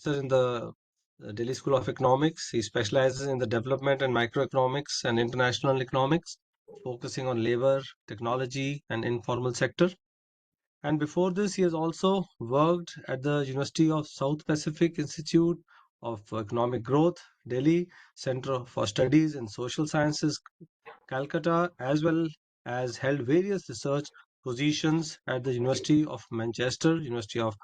in the Delhi School of Economics. He specializes in the development and microeconomics and international economics, focusing on labor, technology, and informal sector. And before this, he has also worked at the University of South Pacific Institute of Economic Growth, Delhi, Center for Studies in Social Sciences, Calcutta, as well as held various research positions at the University of Manchester, University of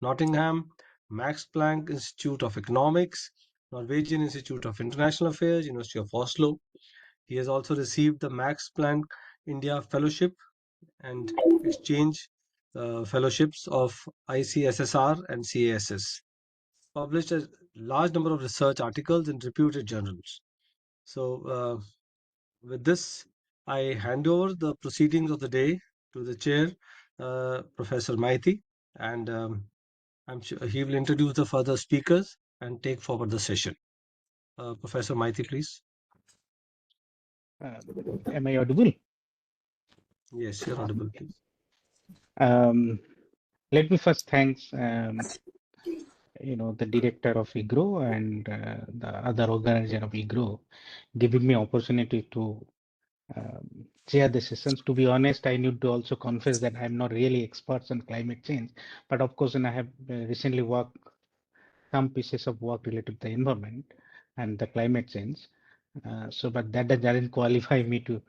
Nottingham, Max Planck Institute of Economics, Norwegian Institute of International Affairs, University of Oslo. He has also received the Max Planck India Fellowship and exchange fellowships of ICSSR and CASS. Published a large number of research articles in reputed journals. So, with this, I hand over the proceedings of the day to the chair, Professor Maiti, and I'm sure he will introduce the further speakers and take forward the session. Professor Maiti, please. Am I audible? Yes, you're audible, please. Let me first thanks the director of EGROW and the other organizer of EGROW giving me opportunity to chair the sessions. To be honest, I need to also confess that I'm not really expert on climate change, but of course, and I have recently worked some pieces of work related to the environment and the climate change. But that doesn't qualify me to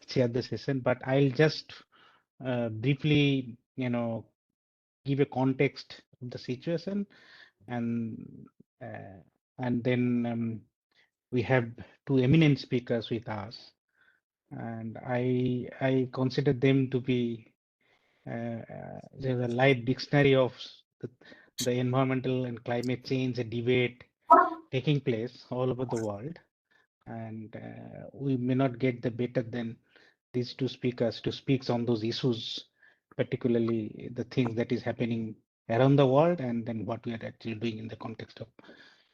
chair the session. But I'll just briefly, give a context of the situation, and then we have two eminent speakers with us, and I consider them to be there's a live dictionary of the environmental and climate change debate taking place all over the world, and we may not get the better than these two speakers to speak on those issues, particularly the things that is happening around the world, and then what we are actually doing in the context of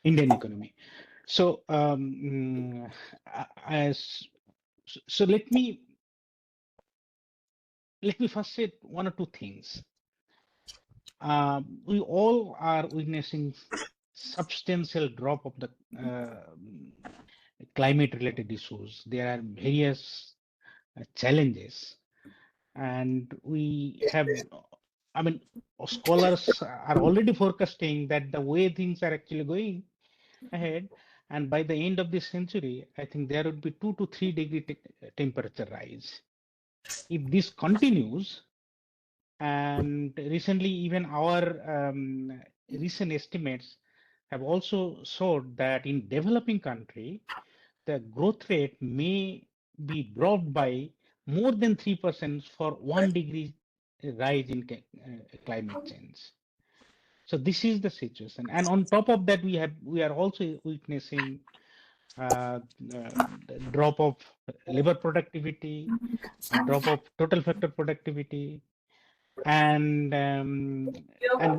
Indian economy. So, so let me first say one or two things. We all are witnessing substantial drop of the climate-related issues. There are various challenges, and we have, I mean, scholars are already forecasting that the way things are actually going ahead, and by the end of this century, I think there would be 2 to 3 degree temperature rise. If this continues, and recently even our recent estimates have also showed that in developing country, the growth rate may be brought by more than 3% for 1 degree rise in climate change. So this is the situation, and on top of that, we are also witnessing the drop of labor productivity, drop of total factor productivity, and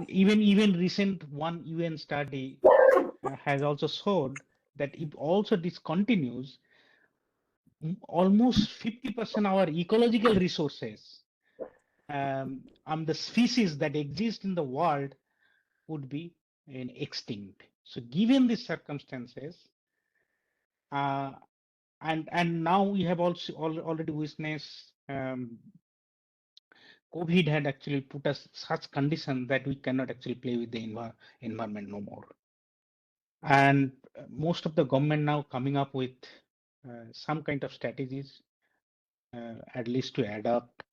even recent one UN study has also showed that if also this continues, almost 50% our ecological resources the species that exist in the world would be extinct. So given these circumstances, and now we have also already witnessed COVID had actually put us such condition that we cannot actually play with the environment no more. And most of the government now coming up with some kind of strategies, at least to adapt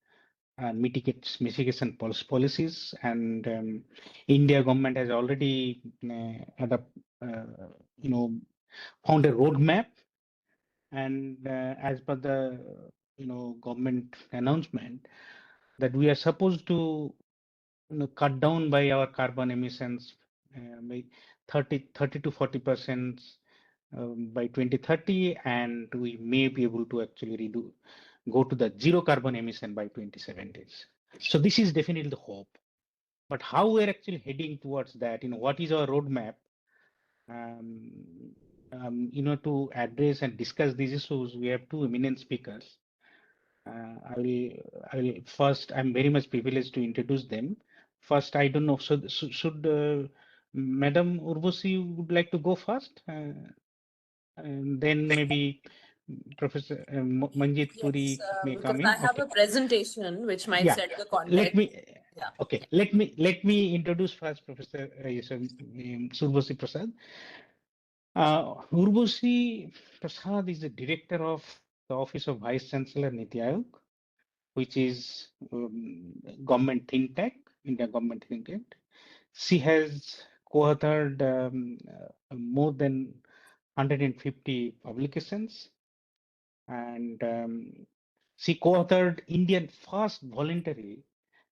and mitigation policies. And India government has already found a roadmap. And as per the government announcement, that we are supposed to cut down by our carbon emissions by 30 to 40% by 2030, and we may be able to actually go to the zero carbon emission by 2070. So this is definitely the hope. But how we're actually heading towards that, what is our roadmap? To address and discuss these issues, we have two eminent speakers. I will first, I'm very much privileged to introduce them. First, I don't know, should Madam Urvashi would like to go first, and then maybe Professor Manjeev Puri Yes, may because come I in. have Okay. a presentation which might Yeah. set the Let context. me. Yeah. Okay. Let me introduce first Professor Urvashi Prasad. Urvashi Prasad is the director of the Office of Vice Chancellor Niti Aayog, which is government think tank, India government think tank. She has co-authored more than 150 publications, and she co-authored Indian first voluntary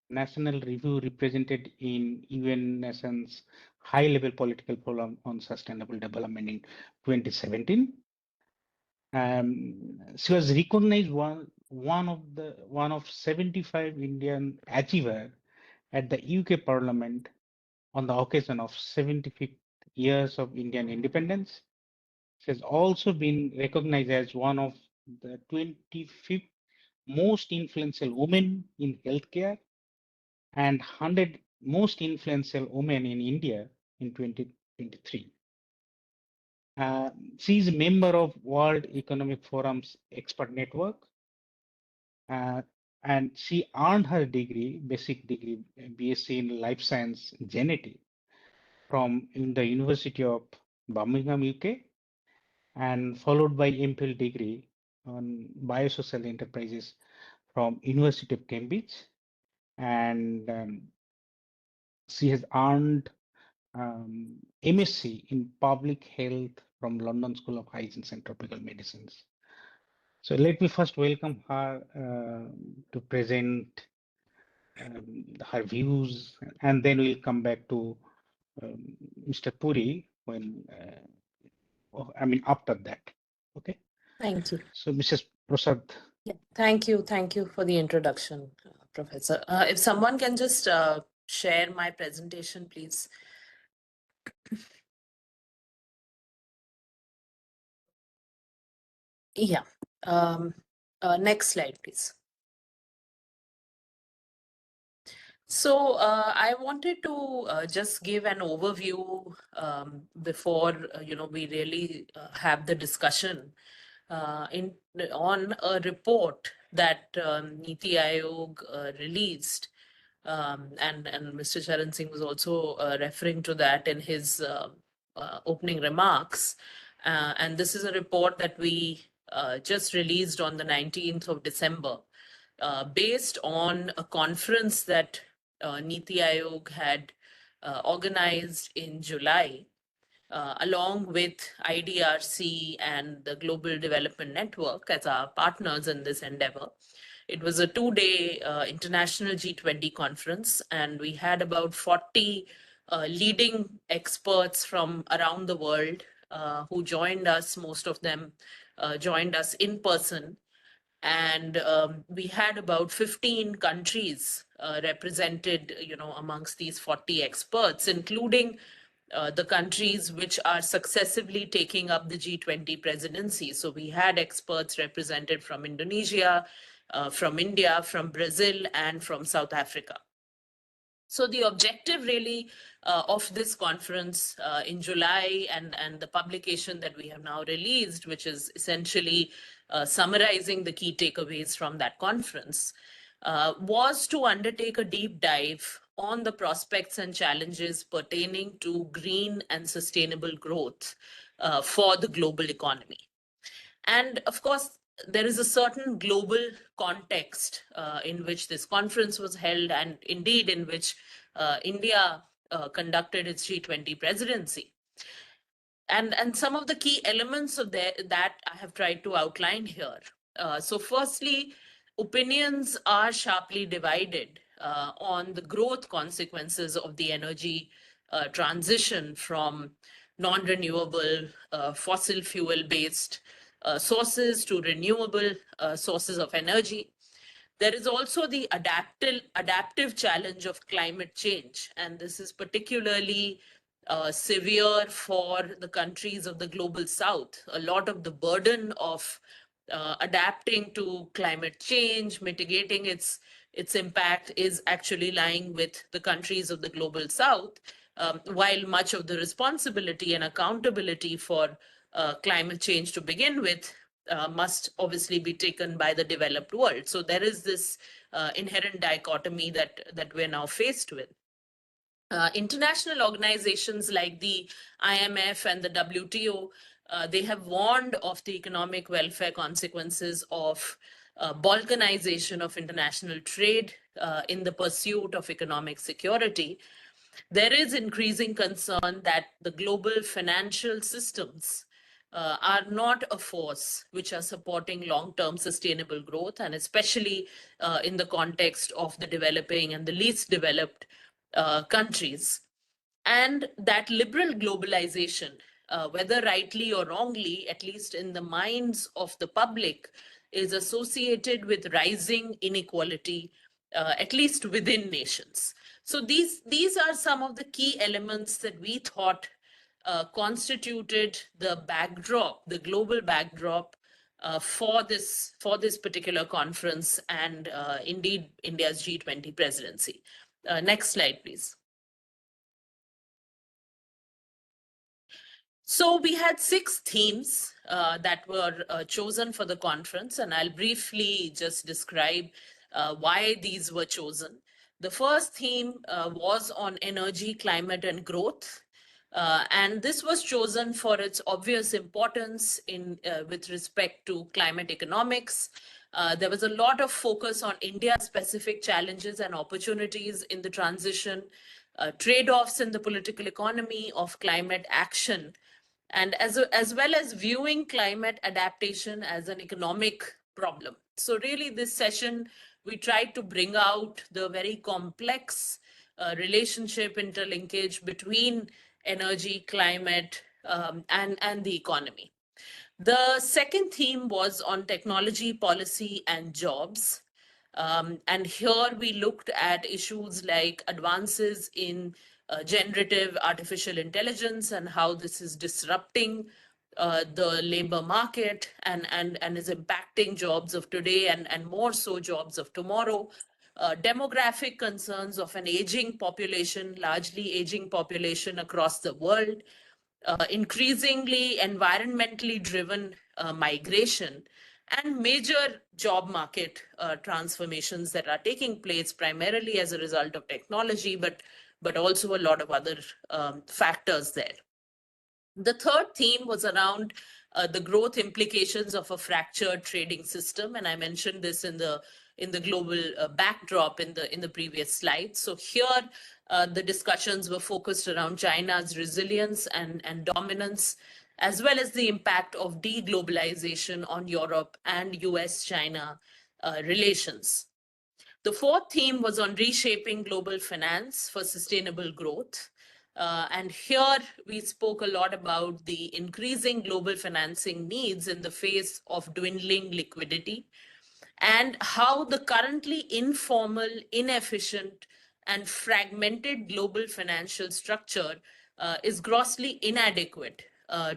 national review represented in UN Nations High-Level Political Forum on Sustainable Development in 2017. She was recognized one of 75 Indian achiever at the UK Parliament on the occasion of 75th years of Indian independence. She has also been recognized as one of the 25th most influential women in healthcare and 100 most influential women in India in 2023. She is a member of World Economic Forum's expert network, uh, and she earned her degree, basic degree, BSc in Life Science Genetics from in the University of Birmingham, UK, and followed by MPhil degree on biosocial enterprises from University of Cambridge, and she has earned MSc in public health from London School of Hygiene and Tropical Medicines. So let me first welcome her to present her views, and then we'll come back to Mr. Puri when after that. Okay. Thank you. So Mrs. Prasad. Yeah. Thank you. Thank you for the introduction, Professor. If someone can just share my presentation, please. Yeah. Next slide, please. So I wanted to just give an overview before we really have the discussion on a report that Niti Aayog released, and Mr. Charan Singh was also referring to that in his opening remarks. And this is a report that we just released on the 19th of December, based on a conference that Niti Aayog had organized in July, along with IDRC and the Global Development Network as our partners in this endeavor. It was a 2-day international G20 conference, and we had about 40 leading experts from around the world who joined us. Most of them joined us in person, and we had about 15 countries represented, amongst these 40 experts, including the countries which are successively taking up the G20 presidency. So we had experts represented from Indonesia, from India, from Brazil, and from South Africa. So the objective really of this conference in July, and the publication that we have now released, which is essentially summarizing the key takeaways from that conference, was to undertake a deep dive on the prospects and challenges pertaining to green and sustainable growth for the global economy. And of course, there is a certain global context in which this conference was held, and indeed in which India conducted its G20 presidency. And some of the key elements of that I have tried to outline here. So firstly, opinions are sharply divided on the growth consequences of the energy transition from non-renewable fossil fuel based sources to renewable sources of energy. There is also the adaptive challenge of climate change, and this is particularly severe for the countries of the global south. A lot of the burden of adapting to climate change, mitigating its impact, is actually lying with the countries of the global south. while much of the responsibility and accountability for climate change to begin with must obviously be taken by the developed world. So there is this inherent dichotomy that we're now faced with. International organizations like the IMF and the WTO, they have warned of the economic welfare consequences of balkanization of international trade in the pursuit of economic security. There is increasing concern that the global financial systems are not a force which are supporting long-term sustainable growth, and especially in the context of the developing and the least developed countries. And that liberal globalization, whether rightly or wrongly, at least in the minds of the public, is associated with rising inequality, at least within nations. So these are some of the key elements that we thought constituted the backdrop, the global backdrop for this particular conference and indeed India's G20 presidency. Next slide, please. So we had 6 themes that were chosen for the conference, and I'll briefly just describe why these were chosen. The first theme was on energy, climate, and growth. And this was chosen for its obvious importance in with respect to climate economics. There was a lot of focus on India-specific challenges and opportunities in the transition, trade-offs in the political economy of climate action, and as well as viewing climate adaptation as an economic problem. So really this session, we tried to bring out the very complex relationship interlinkage between energy, climate, and the economy. The second theme was on technology, policy, and jobs. And here we looked at issues like advances in generative artificial intelligence and how this is disrupting the labor market and is impacting jobs of today and more so jobs of tomorrow. Demographic concerns of an aging population, largely aging population across the world, increasingly environmentally driven migration, and major job market transformations that are taking place primarily as a result of technology, but also a lot of other factors there. The third theme was around the growth implications of a fractured trading system, and I mentioned this in the global backdrop in the previous slide. So here, the discussions were focused around China's resilience and dominance, as well as the impact of deglobalization on Europe and US-China relations. The fourth theme was on reshaping global finance for sustainable growth. And here we spoke a lot about the increasing global financing needs in the face of dwindling liquidity, and how the currently informal, inefficient, and fragmented global financial structure is grossly inadequate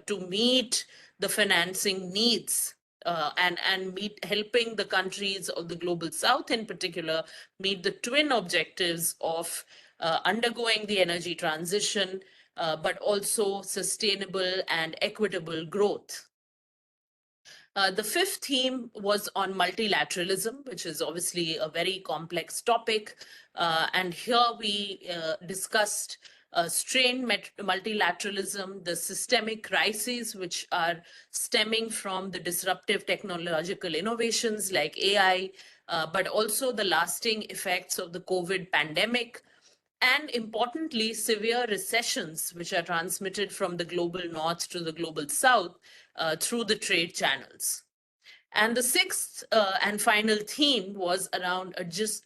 to meet the financing needs and meet helping the countries of the global south in particular meet the twin objectives of undergoing the energy transition, but also sustainable and equitable growth. The fifth theme was on multilateralism, which is obviously a very complex topic. And here we discussed strained multilateralism, the systemic crises which are stemming from the disruptive technological innovations like AI, but also the lasting effects of the COVID pandemic, and importantly, severe recessions, which are transmitted from the global north to the global south through the trade channels. And the sixth and final theme was around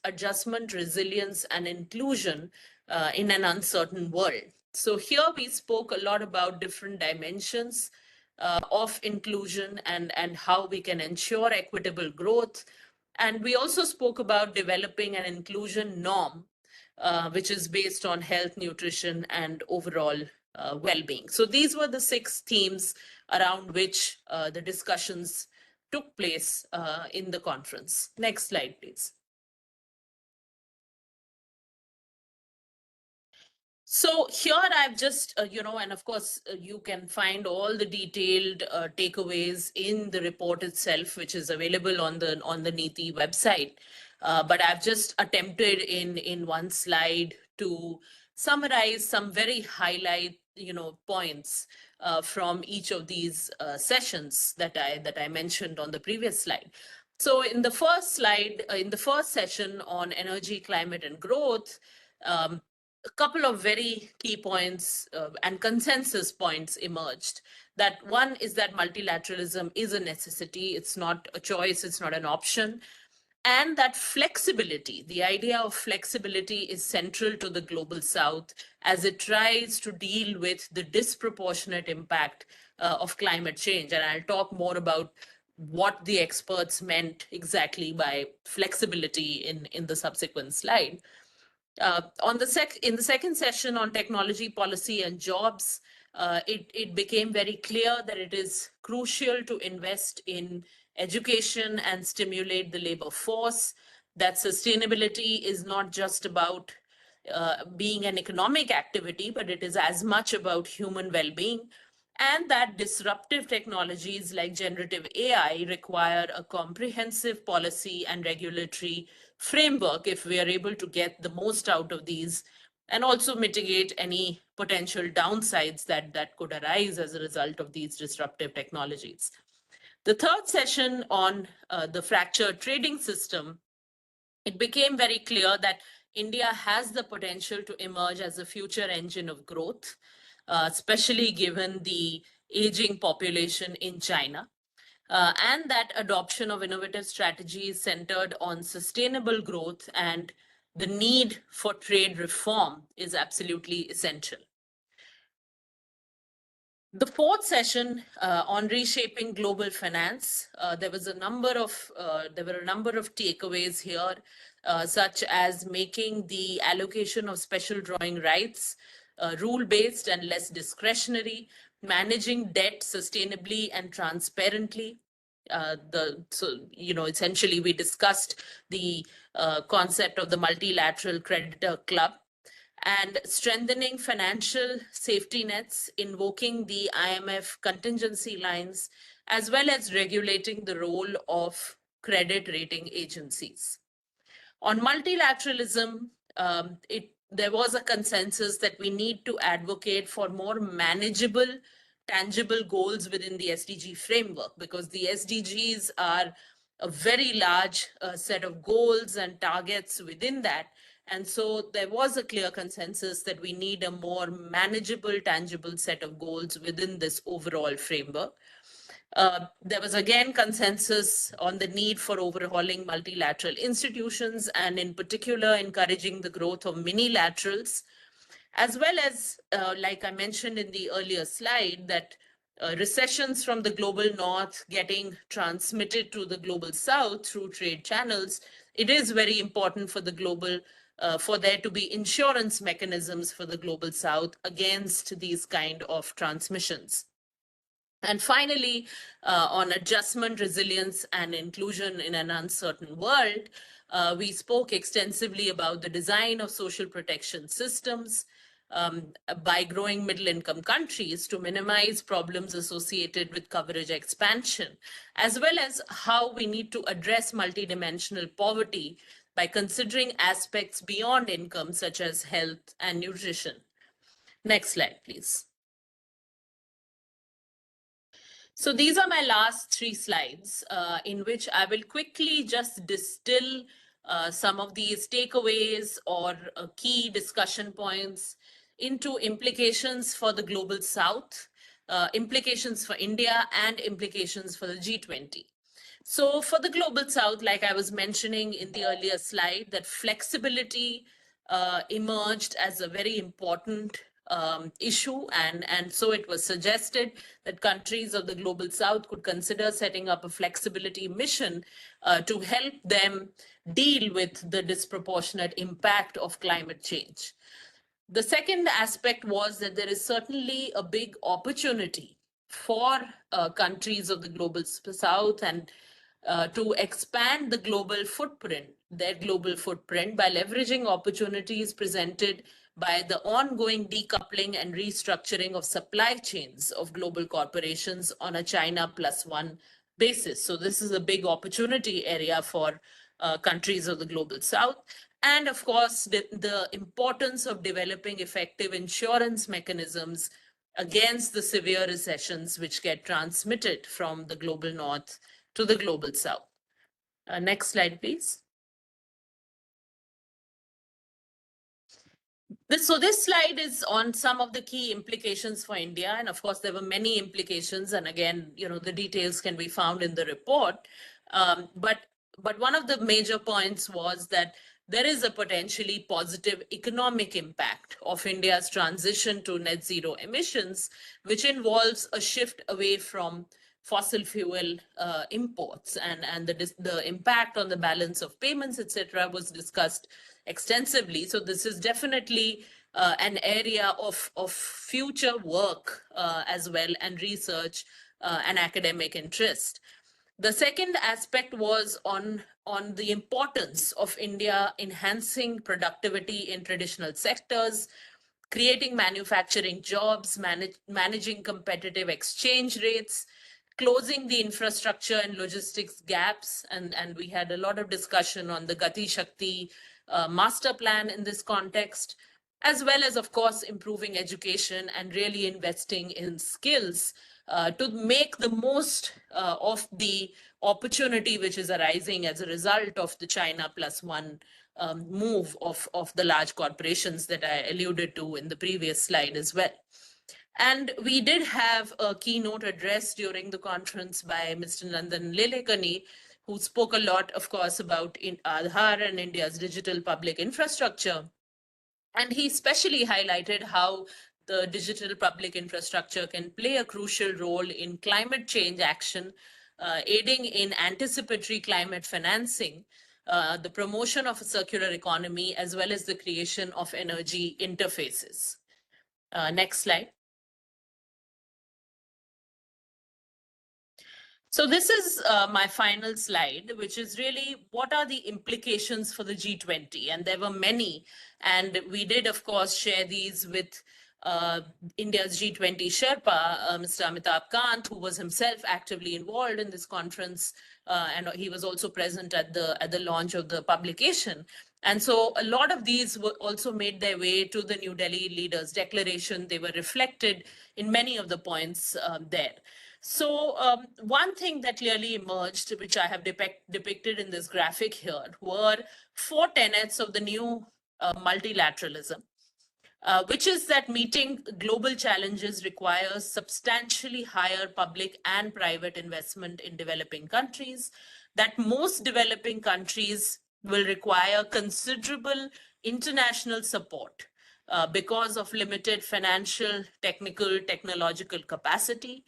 adjustment, resilience, and inclusion in an uncertain world. So here we spoke a lot about different dimensions of inclusion and how we can ensure equitable growth. And we also spoke about developing an inclusion norm which is based on health, nutrition, and overall well-being. So these were the 6 themes around which the discussions took place in the conference. Next slide, please. So here I've just, and of course, you can find all the detailed takeaways in the report itself, which is available on the NITI website. But I've just attempted in one slide to summarize some very highlight, points from each of these sessions that I mentioned on the previous slide. So in the first slide, in the first session on energy, climate, and growth, a couple of very key points and consensus points emerged. That one is that multilateralism is a necessity, it's not a choice, it's not an option. And that flexibility, the idea of flexibility, is central to the global south as it tries to deal with the disproportionate impact of climate change. And I'll talk more about what the experts meant exactly by flexibility in the subsequent slide. In the second session on technology policy and jobs, it became very clear that it is crucial to invest in education and stimulate the labor force, that sustainability is not just about being an economic activity, but it is as much about human well-being, and that disruptive technologies like generative AI require a comprehensive policy and regulatory framework if we are able to get the most out of these and also mitigate any potential downsides that could arise as a result of these disruptive technologies. The third session on the fractured trading system, it became very clear that India has the potential to emerge as a future engine of growth, especially given the aging population in China. And that adoption of innovative strategies centered on sustainable growth and the need for trade reform is absolutely essential. The fourth session on reshaping global finance, there were a number of takeaways here, such as making the allocation of special drawing rights rule-based and less discretionary, managing debt sustainably and transparently. Essentially, we discussed the concept of the multilateral creditor club, and strengthening financial safety nets, invoking the IMF contingency lines, as well as regulating the role of credit rating agencies. On multilateralism, there was a consensus that we need to advocate for more manageable, tangible goals within the SDG framework, because the SDGs are a very large set of goals and targets within that. And so there was a clear consensus that we need a more manageable, tangible set of goals within this overall framework. There was again consensus on the need for overhauling multilateral institutions and in particular encouraging the growth of minilaterals, as well as, like I mentioned in the earlier slide, that recessions from the global north getting transmitted to the global south through trade channels, it is very important for the global for there to be insurance mechanisms for the global south against these kind of transmissions. And finally, on adjustment, resilience, and inclusion in an uncertain world, we spoke extensively about the design of social protection systems by growing middle-income countries to minimize problems associated with coverage expansion, as well as how we need to address multidimensional poverty by considering aspects beyond income, such as health and nutrition. Next slide, please. So these are my last three slides in which I will quickly just distill some of these takeaways or key discussion points into implications for the global south, implications for India, and implications for the G20. So for the global south, like I was mentioning in the earlier slide, that flexibility emerged as a very important issue, and so it was suggested that countries of the global south could consider setting up a flexibility mission to help them deal with the disproportionate impact of climate change. The second aspect was that there is certainly a big opportunity for countries of the global south and to expand the global footprint, their global footprint, by leveraging opportunities presented by the ongoing decoupling and restructuring of supply chains of global corporations on a China plus one basis. So this is a big opportunity area for countries of the global south. And of course, the importance of developing effective insurance mechanisms against the severe recessions which get transmitted from the global north to the global south. Next slide, please. So this slide is on some of the key implications for India. And of course, there were many implications. And again, the details can be found in the report. But one of the major points was that there is a potentially positive economic impact of India's transition to net zero emissions, which involves a shift away from fossil fuel imports, and the impact on the balance of payments, etc., was discussed extensively. So this is definitely an area of future work as well, and research and academic interest. The second aspect was on the importance of India enhancing productivity in traditional sectors, creating manufacturing jobs, managing competitive exchange rates, closing the infrastructure and logistics gaps. And we had a lot of discussion on the Gati Shakti master plan in this context, as well as, of course, improving education and really investing in skills to make the most of the opportunity which is arising as a result of the China plus one move of the large corporations that I alluded to in the previous slide as well. And we did have a keynote address during the conference by Mr. Nandan Lilekani, who spoke a lot, of course, about Aadhaar and India's digital public infrastructure. And he especially highlighted how the digital public infrastructure can play a crucial role in climate change action, aiding in anticipatory climate financing, the promotion of a circular economy, as well as the creation of energy interfaces. Next slide. So this is my final slide, which is really what are the implications for the G20? And there were many. And we did, of course, share these with India's G20 Sherpa, Mr. Amitabh Kant, who was himself actively involved in this conference. And he was also present at the launch of the publication. And so a lot of these were also made their way to the New Delhi Leaders' Declaration. They were reflected in many of the points there. So one thing that clearly emerged, which I have depicted in this graphic here, were 4 tenets of the new multilateralism, which is that meeting global challenges requires substantially higher public and private investment in developing countries, that most developing countries will require considerable international support because of limited financial, technological capacity,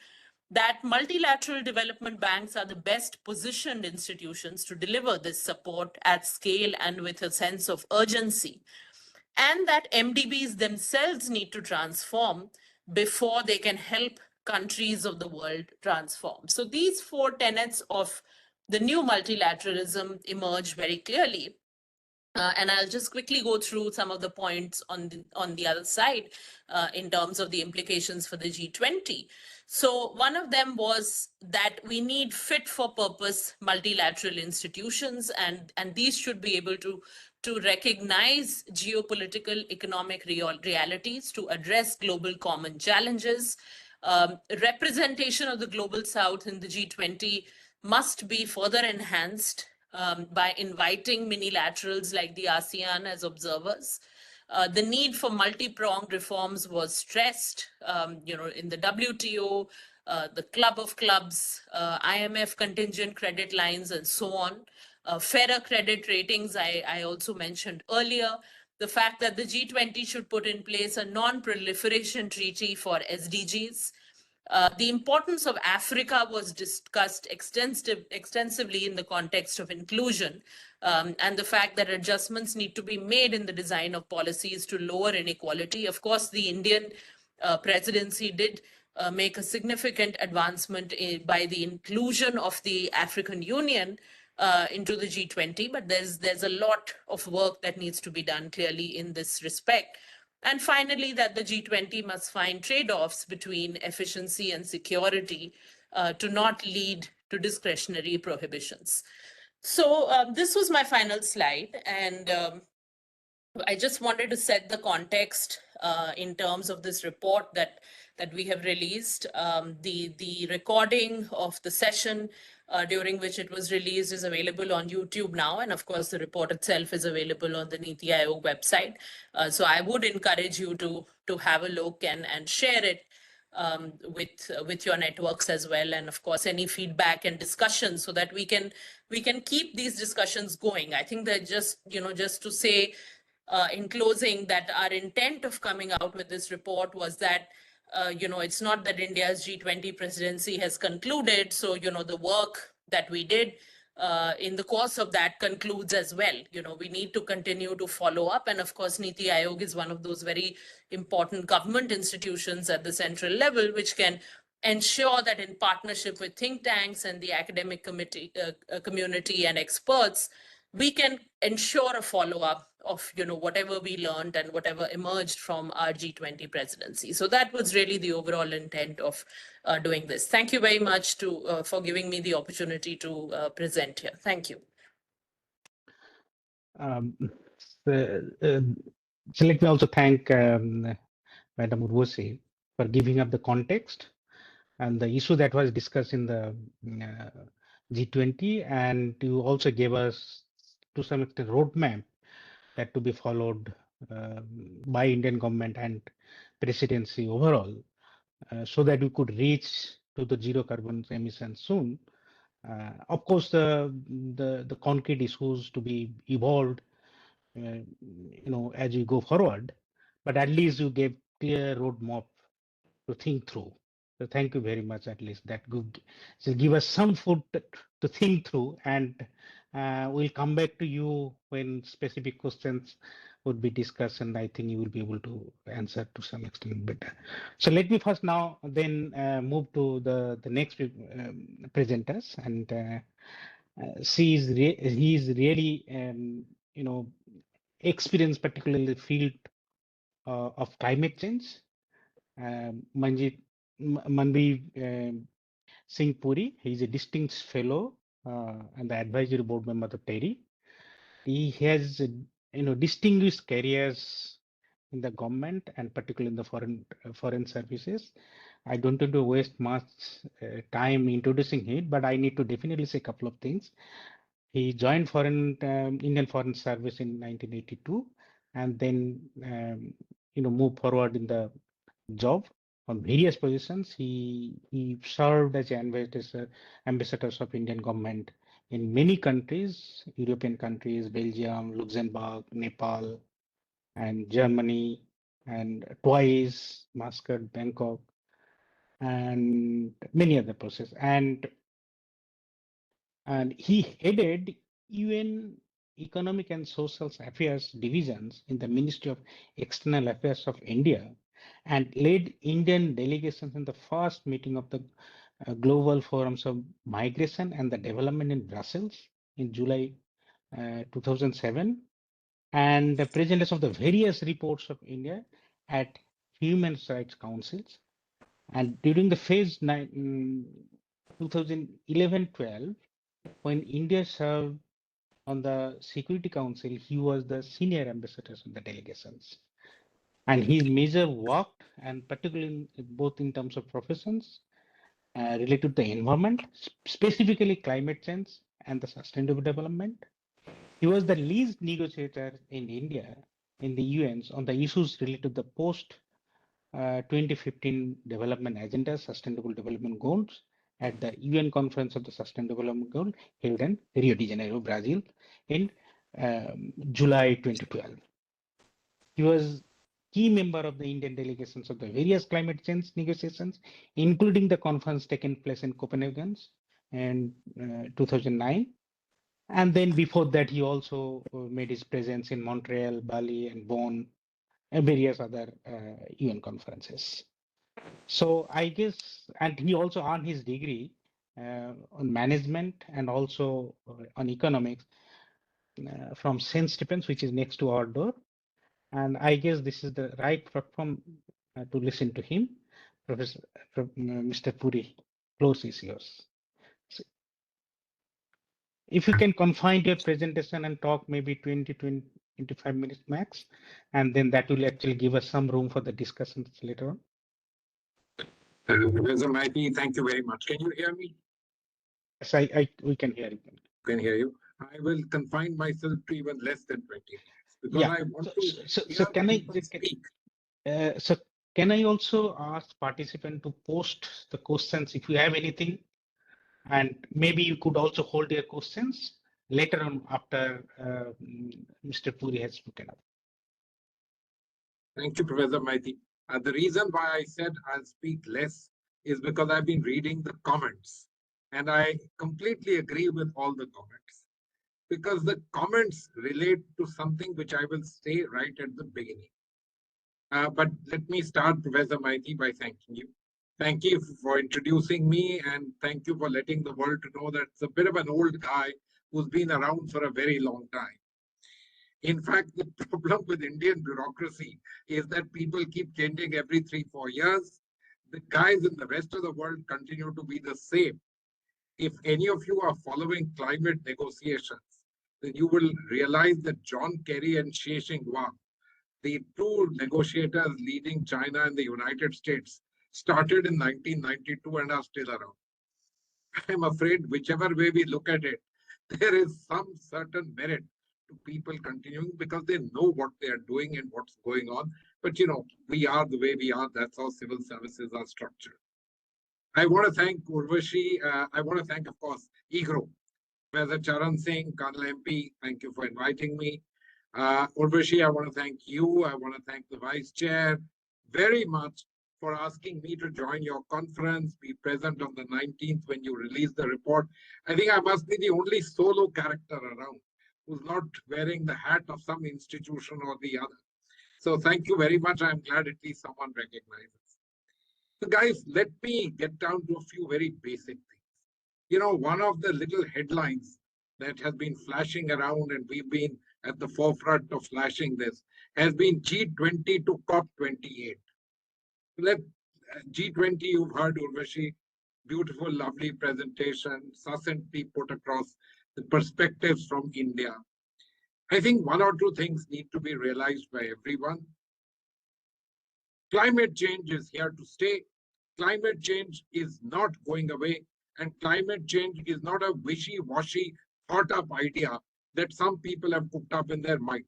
that multilateral development banks are the best positioned institutions to deliver this support at scale and with a sense of urgency, and that MDBs themselves need to transform before they can help countries of the world transform. So these 4 tenets of the new multilateralism emerge very clearly. And I'll just quickly go through some of the points on the other side in terms of the implications for the G20. So one of them was that we need fit for purpose multilateral institutions, and these should be able to recognize geopolitical economic realities, to address global common challenges. Representation of the global south in the G20 must be further enhanced by inviting minilaterals like the ASEAN as observers. The need for multi-pronged reforms was stressed, in the WTO, the Club of Clubs, IMF contingent credit lines, and so on. Fairer credit ratings, I also mentioned earlier. The fact that the G20 should put in place a non-proliferation treaty for SDGs. The importance of Africa was discussed extensively in the context of inclusion, and the fact that adjustments need to be made in the design of policies to lower inequality. Of course, the Indian presidency did make a significant advancement by the inclusion of the African Union into the G20, but there's a lot of work that needs to be done clearly in this respect. And finally, that the G20 must find trade-offs between efficiency and security to not lead to discretionary prohibitions. So this was my final slide, and I just wanted to set the context in terms of this report that we have released. The recording of the session during which it was released is available on YouTube now, and of course the report itself is available on the Niti Aayog website. So I would encourage you to have a look and share it with your networks as well, and of course any feedback and discussion, so that we can keep these discussions going. I think that just to say in closing that our intent of coming out with this report was that it's not that India's G20 presidency has concluded, so the work that we did in the course of that concludes as well. We need to continue to follow up, and of course Niti Aayog is one of those very important government institutions at the central level which can ensure that in partnership with think tanks and the academic community and experts, we can ensure a follow-up of whatever we learned and whatever emerged from our G20 presidency. So that was really the overall intent of doing this. Thank you very much for giving me the opportunity to present here. Thank you. So let me also thank Madam Urvashi for giving up the context and the issue that was discussed in the G20, and you also gave us to some extent roadmap that to be followed by Indian government and presidency overall, so that we could reach to the zero carbon emissions soon. Of course, the concrete issues to be evolved, as we go forward, but at least you gave clear roadmap to think through. So thank you very much. At least that could give us some food to think through, and we'll come back to you when specific questions would be discussed, and I think you will be able to answer to some extent better. So let me first now then move to the next presenters, and he is really experienced, particularly in the field of climate change. Manjeev Singh Puri, he is a distinguished fellow and the advisory board member of TERI. He has distinguished careers in the government and particularly in the foreign services. I don't want to waste much time introducing him, but I need to definitely say a couple of things. He joined Indian Foreign Service in 1982, and then moved forward in the job on various positions. He served as ambassadors of Indian government in many countries, European countries, Belgium, Luxembourg, Nepal, and Germany, and twice Muscat, Bangkok, and many other places. And he headed UN Economic and Social Affairs divisions in the Ministry of External Affairs of India, and led Indian delegations in the first meeting of the Global Forums of Migration and the Development in Brussels in July 2007, and the presenters of the various reports of India at Human Rights Councils. And during the phase 2011-12, when India served on the Security Council, he was the senior ambassador of the delegations. And his major work, and particularly both in terms of professions related to the environment, specifically climate change and the sustainable development. He was the lead negotiator in India in the UNs on the issues related to the post 2015 development agenda, sustainable development goals at the UN Conference of the Sustainable Development Goals held in Rio de Janeiro, Brazil in July 2012. He was key member of the Indian delegations of the various climate change negotiations, including the conference taken place in Copenhagen in 2009. And then before that, he also made his presence in Montreal, Bali, and Bonn, and various other UN conferences. So I guess, and he also earned his degree on management and also on economics from St. Stephen's, which is next to our door. And I guess this is the right platform to listen to him. Professor, Mr. Puri, floor is yours. So if you can confine your presentation and talk maybe 25 minutes max, and then that will actually give us some room for the discussions later on. Professor Maiti, thank you very much. Can you hear me? Yes, we can hear you. Can hear you. I will confine myself to even less than 20 minutes because Yeah. I want to So can I speak. so can I also ask participant to post the questions if you have anything, and maybe you could also hold your questions later on after Mr. Puri has spoken up. Thank you, Professor Maiti. The reason why I said I'll speak less is because I've been reading the comments and I completely agree with all the comments because the comments relate to something which I will say right at the beginning. But let me start, Professor Maiti, by thanking you. Thank you for introducing me and thank you for letting the world to know that it's a bit of an old guy who's been around for a very long time. In fact, the problem with Indian bureaucracy is that people keep changing every 3-4 years. The guys in the rest of the world continue to be the same. If any of you are following climate negotiations, then you will realize that John Kerry and Xi Jinping, the two negotiators leading China and the United States, started in 1992 and are still around. I'm afraid whichever way we look at it, there is some certain merit to people continuing because they know what they are doing and what's going on. But you know, we are the way we are. That's how civil services are structured. I want to thank Urvashi. I want to thank, of course, EGROW. Professor Charan Singh, Colonel MP, thank you for inviting me. Urvashi, I want to thank you. I want to thank the Vice Chair very much for asking me to join your conference, be present on the 19th when you release the report. I think I must be the only solo character around who's not wearing the hat of some institution or the other. So thank you very much. I'm glad at least someone recognizes. So guys, let me get down to a few very basic things. You know, one of the little headlines that has been flashing around and we've been at the forefront of flashing this has been G20 to COP28. Let G20, you've heard Urvashi, beautiful, lovely presentation, succinctly put across the perspectives from India. I think one or two things need to be realized by everyone. Climate change is here to stay. Climate change is not going away. And climate change is not a wishy-washy, thought-up idea that some people have cooked up in their mind.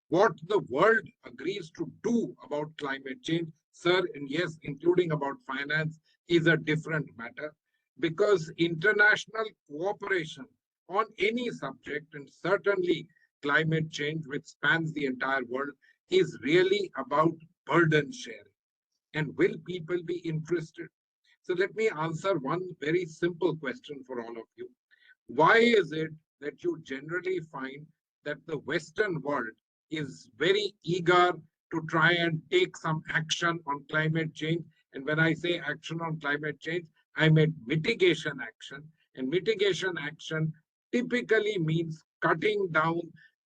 What the world agrees to do about climate change, sir, and yes, including about finance, is a different matter because international cooperation on any subject, and certainly climate change, which spans the entire world, is really about burden sharing. And will people be interested? So let me answer one very simple question for all of you. Why is it that you generally find that the Western world is very eager to try and take some action on climate change? And when I say action on climate change, I mean mitigation action. And mitigation action typically means cutting down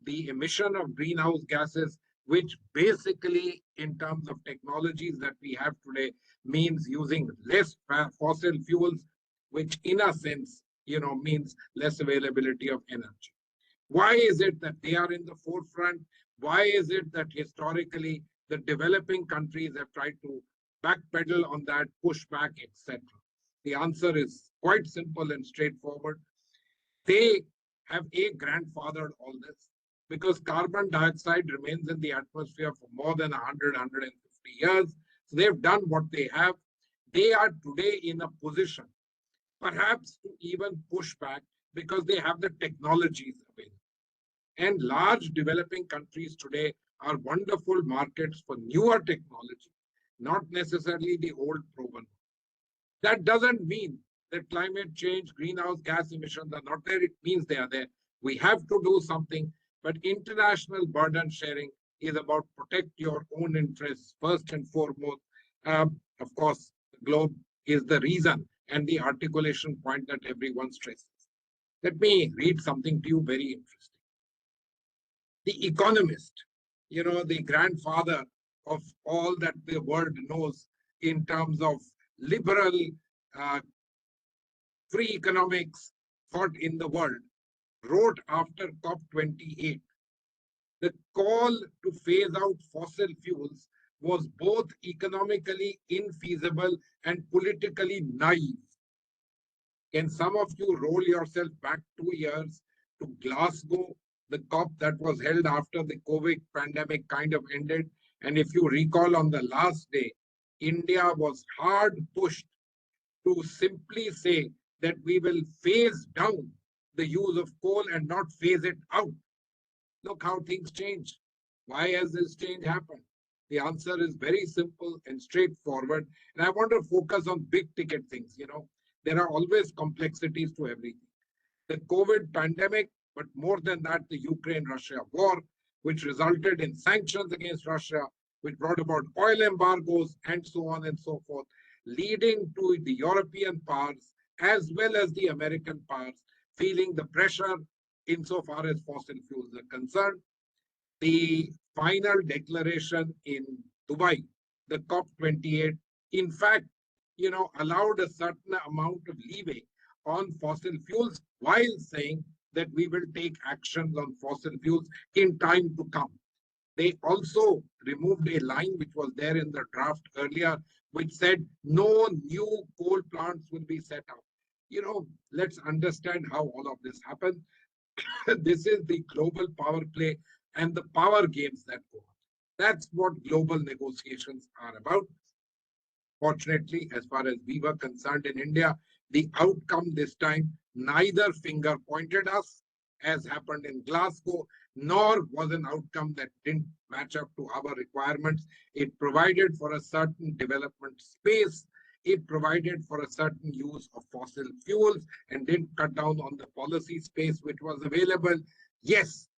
the emission of greenhouse gases, which basically, in terms of technologies that we have today, means using less fossil fuels, which in a sense, means less availability of energy. Why is it that they are in the forefront? Why is it that historically the developing countries have tried to backpedal on that, push back, etc.? The answer is quite simple and straightforward. They have grandfathered all this because carbon dioxide remains in the atmosphere for more than 100, 150 years. So they've done what they have. They are today in a position perhaps to even push back because they have the technologies available. And large developing countries today are wonderful markets for newer technology, not necessarily the old proven. That doesn't mean that climate change, greenhouse gas emissions are not there. It means they are there. We have to do something, but international burden sharing is about protect your own interests first and foremost. Of course, the globe is the reason and the articulation point that everyone stresses. Let me read something to you very interesting. The Economist the grandfather of all that the world knows in terms of liberal uh, free economics thought in the world, wrote after COP28, the call to phase out fossil fuels was both economically infeasible and politically naive. Can some of you roll yourself back 2 years to Glasgow, the COP that was held after the COVID pandemic kind of ended? And if you recall, on the last day, India was hard pushed to simply say that we will phase down the use of coal and not phase it out. Look how things changed. Why has this change happened? The answer is very simple and straightforward. And I want to focus on big ticket things. There are always complexities to everything. The COVID pandemic, but more than that, the Ukraine-Russia war, which resulted in sanctions against Russia, which brought about oil embargoes and so on and so forth, leading to the European powers as well as the American powers feeling the pressure insofar as fossil fuels are concerned. The final declaration in Dubai, the COP28, in fact, allowed a certain amount of leeway on fossil fuels while saying that we will take actions on fossil fuels in time to come. They also removed a line which was there in the draft earlier, which said no new coal plants will be set up. Let's understand how all of this happens. This is the global power play and the power games that go on. That's what global negotiations are about. Fortunately, as far as we were concerned in India, the outcome this time, neither finger pointed us, as happened in Glasgow, nor was an outcome that didn't match up to our requirements. It provided for a certain development space. It provided for a certain use of fossil fuels and didn't cut down on the policy space which was available. Yes,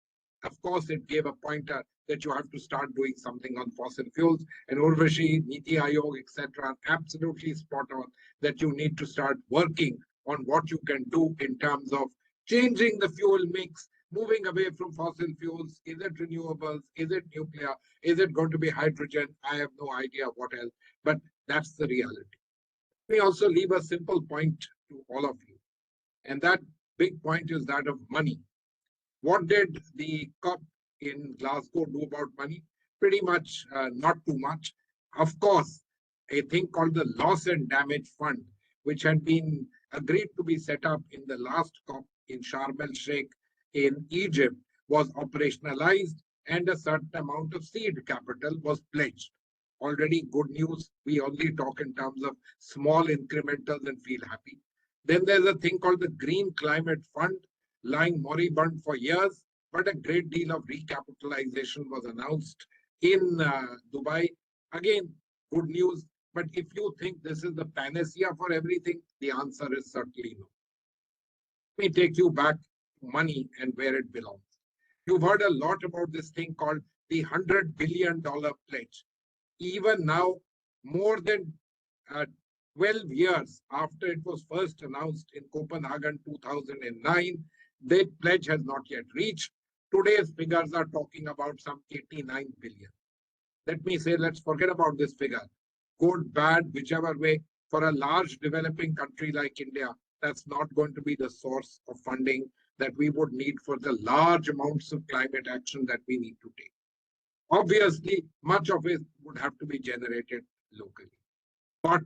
of course, it gave a pointer that you have to start doing something on fossil fuels. And Urvashi, Niti Aayog, etc., are absolutely spot on that you need to start working on what you can do in terms of changing the fuel mix, moving away from fossil fuels. Is it renewables? Is it nuclear? Is it going to be hydrogen? I have no idea what else, but that's the reality. We also leave a simple point to all of you, and that big point is that of money. What did the COP in Glasgow do about money? Pretty much not too much. Of course, a thing called the Loss and Damage Fund, which had been agreed to be set up in the last COP in Sharm el-Sheikh in Egypt, was operationalized and a certain amount of seed capital was pledged. Already good news. We only talk in terms of small incrementals and feel happy. Then there's a thing called the Green Climate Fund, lying moribund for years, but a great deal of recapitalization was announced in Dubai. Again, good news. But if you think this is the panacea for everything, the answer is certainly no. Let me take you back to money and where it belongs. You've heard a lot about this thing called the $100 billion pledge. Even now, more than 12 years after it was first announced in Copenhagen 2009, the pledge has not yet reached. Today's figures are talking about some 89 billion. Let me say, let's forget about this figure. Good, bad, whichever way, for a large developing country like India, that's not going to be the source of funding that we would need for the large amounts of climate action that we need to take. Obviously, much of it would have to be generated locally. But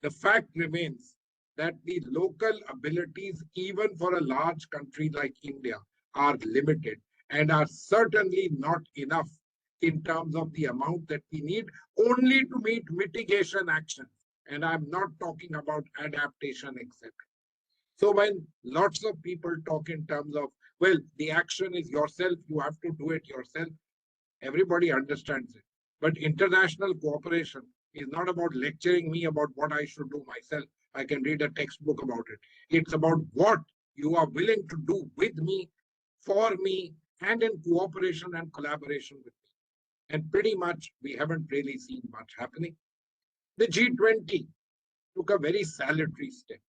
the fact remains that the local abilities, even for a large country like India, are limited and are certainly not enough in terms of the amount that we need only to meet mitigation actions. And I'm not talking about adaptation, etc. So when lots of people talk in terms of, well, the action is yourself, you have to do it yourself, everybody understands it. But international cooperation is not about lecturing me about what I should do myself. I can read a textbook about it. It's about what you are willing to do with me, for me, and in cooperation and collaboration with me. And pretty much we haven't really seen much happening. The G20 took a very salutary step.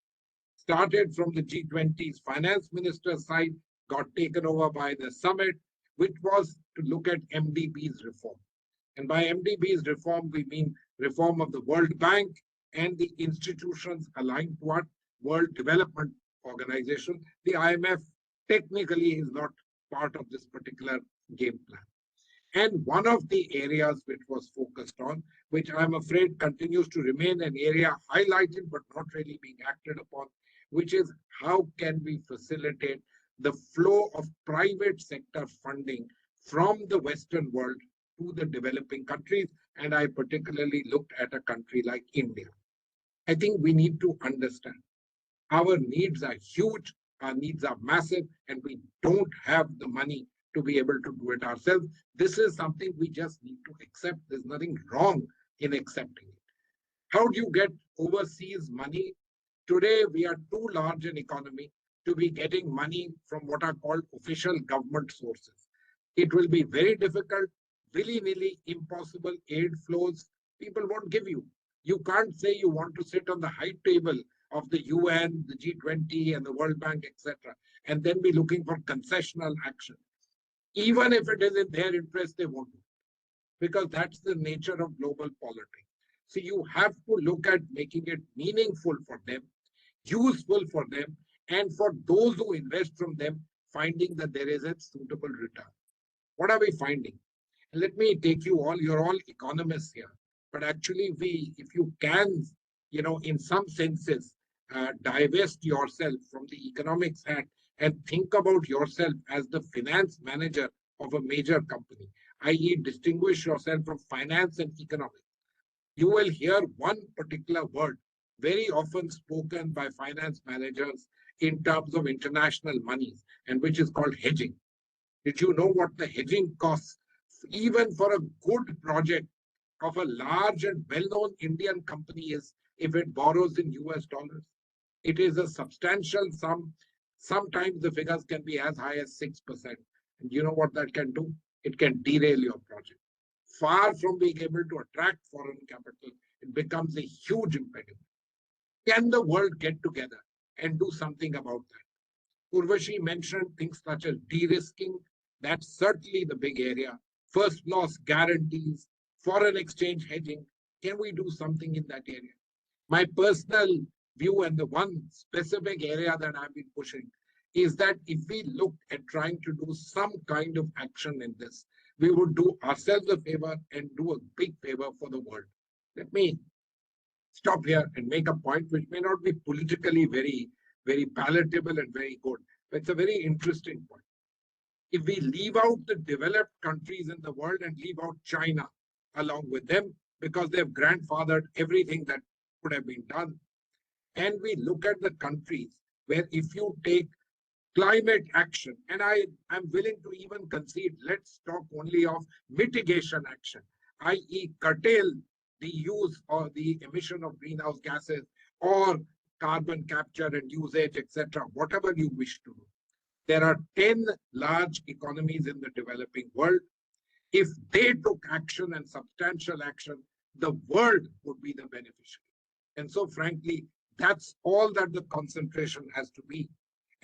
Started from the G20's finance minister side, got taken over by the summit, which was to look at MDB's reform. And by MDB's reform, we mean reform of the World Bank and the institutions aligned to what? World Development Organization. The IMF technically is not part of this particular game plan. And one of the areas which was focused on, which I'm afraid continues to remain an area highlighted but not really being acted upon, which is how can we facilitate the flow of private sector funding from the Western world to the developing countries. And I particularly looked at a country like India. I think we need to understand our needs are huge, our needs are massive, and we don't have the money to be able to do it ourselves. This is something we just need to accept. There's nothing wrong in accepting it. How do you get overseas money? Today, we are too large an economy to be getting money from what are called official government sources. It will be very difficult, willy-nilly, impossible aid flows. People won't give you. You can't say you want to sit on the high table of the UN, the G20, and the World Bank, etc., and then be looking for concessional action. Even if it is in their interest, they won't do it, because that's the nature of global politics. So you have to look at making it meaningful for them, useful for them, and for those who invest from them, finding that there is a suitable return. What are we finding? Let me take you all, you're all economists here, but actually if you can, in some senses, divest yourself from the economics hat and think about yourself as the finance manager of a major company, i.e. distinguish yourself from finance and economics. You will hear one particular word very often spoken by finance managers in terms of international monies, and which is called hedging. Did you know what the hedging costs, even for a good project of a large and well-known Indian company, is if it borrows in US dollars? It is a substantial sum. Sometimes the figures can be as high as 6%. And you know what that can do? It can derail your project. Far from being able to attract foreign capital, it becomes a huge impediment. Can the world get together and do something about that? Urvashi mentioned things such as de-risking. That's certainly the big area. First loss guarantees, foreign exchange hedging. Can we do something in that area? My personal view, and the one specific area that I've been pushing, is that if we look at trying to do some kind of action in this, we would do ourselves a favor and do a big favor for the world. Let me stop here and make a point which may not be politically very, very palatable and very good, but it's a very interesting point. If we leave out the developed countries in the world and leave out China along with them, because they've grandfathered everything that could have been done, and we look at the countries where if you take climate action, and I'm willing to even concede, let's talk only of mitigation action, i.e. curtail the use or the emission of greenhouse gases or carbon capture and usage, etc., whatever you wish to do. There are 10 large economies in the developing world. If they took action and substantial action, the world would be the beneficiary. And so, frankly, that's all that the concentration has to be.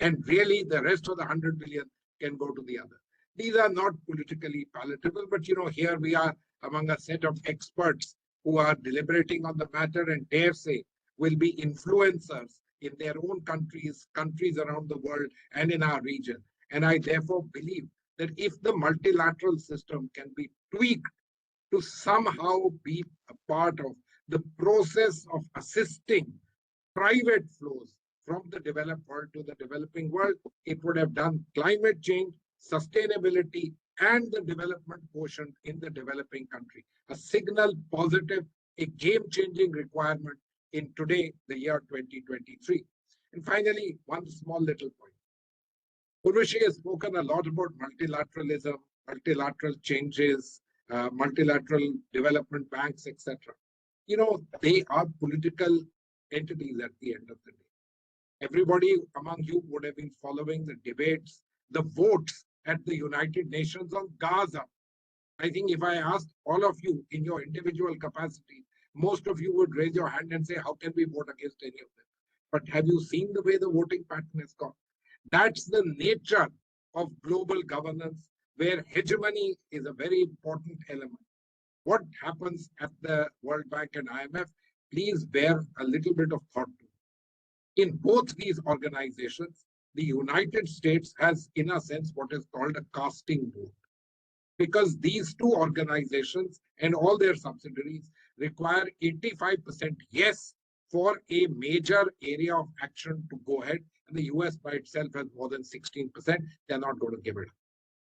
And really, the rest of the 100 billion can go to the other. These are not politically palatable, but here we are among a set of experts who are deliberating on the matter and dare say will be influencers in their own countries, countries around the world, and in our region. And I therefore believe that if the multilateral system can be tweaked to somehow be a part of the process of assisting private flows from the developed world to the developing world, it would have done climate change, sustainability, and the development quotient in the developing country. A signal positive, a game-changing requirement in today, the year 2023. And finally, one small little point. Urvashi has spoken a lot about multilateralism, multilateral changes, multilateral development banks, etc. They are political entities at the end of the day. Everybody among you would have been following the debates, the votes at the United Nations on Gaza. I think if I asked all of you in your individual capacity, most of you would raise your hand and say, how can we vote against any of them? But have you seen the way the voting pattern has gone? That's the nature of global governance. where hegemony is a very important element. What happens at the World Bank and IMF, please bear a little bit of thought to. In both these organizations, the United States has, in a sense, what is called a casting vote, because these two organizations and all their subsidiaries require 85% yes for a major area of action to go ahead. And the US by itself has more than 16%. They're not going to give it up.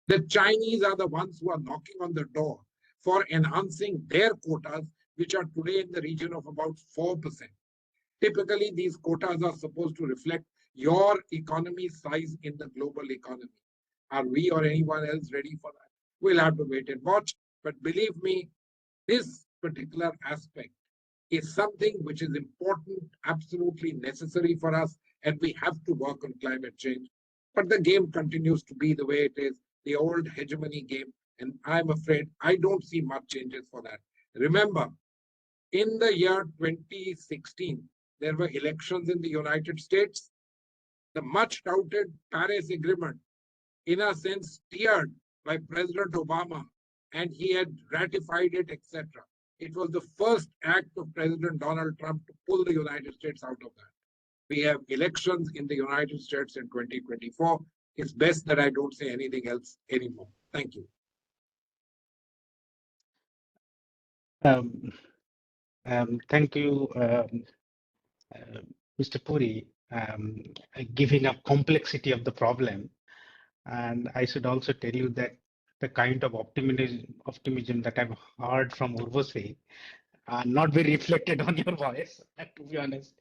The Chinese are the ones who are knocking on the door for enhancing their quotas, which are today in the region of about 4%. Typically, these quotas are supposed to reflect your economy's size in the global economy. Are we or anyone else ready for that? We'll have to wait and watch. But believe me, this particular aspect is something which is important, absolutely necessary for us, and we have to work on climate change. But the game continues to be the way it is, the old hegemony game, and I'm afraid I don't see much changes for that. Remember, in the year 2016, there were elections in the United States. The much touted Paris Agreement, in a sense, steered by President Obama, and he had ratified it, etc. It was the first act of President Donald Trump to pull the United States out of that. We have elections in the United States in 2024. It's best that I don't say anything else anymore. Thank you. Thank you, Mr. Puri, giving a complexity of the problem. And I should also tell you that the kind of optimism that I've heard from Urvashi are not very reflected on your voice, to be honest.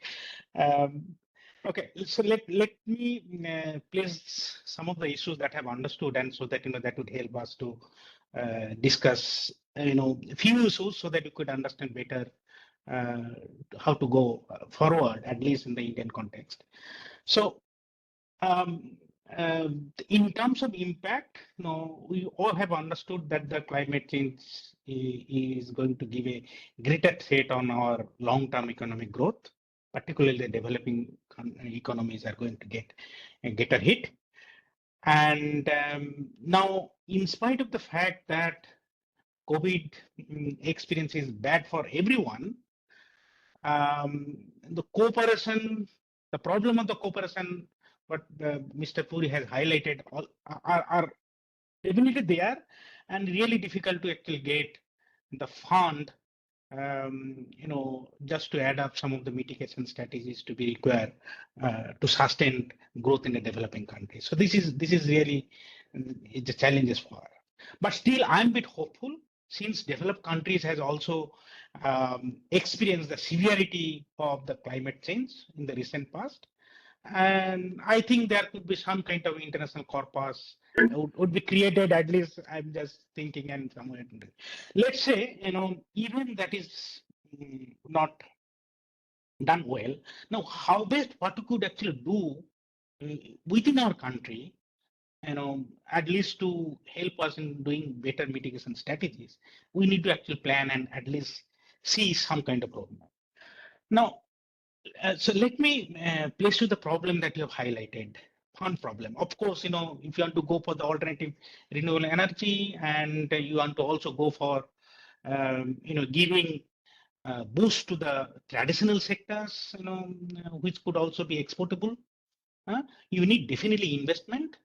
Okay, so let me place some of the issues that I've understood, and so that that would help us to discuss a few issues so that you could understand better how to go forward, at least in the Indian context. So um, in terms of impact, we all have understood that the climate change is going to give a greater threat on our long-term economic growth, particularly the developing economies are going to get a hit. And now, in spite of the fact that COVID experience is bad for everyone, the cooperation, the problem of the cooperation, what Mr. Puri has highlighted, all are definitely there, and really difficult to actually get the fund, just to add up some of the mitigation strategies to be required to sustain growth in the developing countries. So this is really the challenges for. But still, I'm a bit hopeful, since developed countries has also experienced the severity of the climate change in the recent past. And I think there could be some kind of international corpus would be created, at least I'm just thinking, and somewhere. Let's say, even that is not done well. Now, how best, what we could actually do within our country, at least to help us in doing better mitigation strategies, we need to actually plan and at least see some kind of roadmap. Now, so let me place you the problem that you have highlighted. One problem, of course, if you want to go for the alternative renewable energy, and you want to also go for, giving boost to the traditional sectors, which could also be exportable. You need definitely investment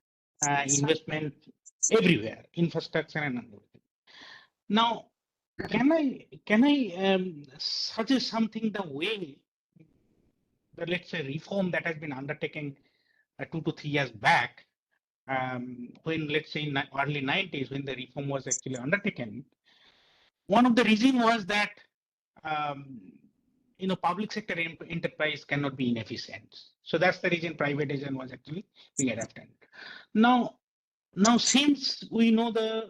everywhere, infrastructure and everything. Now, can I suggest something the way the, let's say, reform that has been undertaken 2 to 3 years back, when, let's say, in early 90s, when the reform was actually undertaken, one of the reasons was that public sector enterprise cannot be inefficient. So that's the reason privatization was actually being adopted. Now, since we know the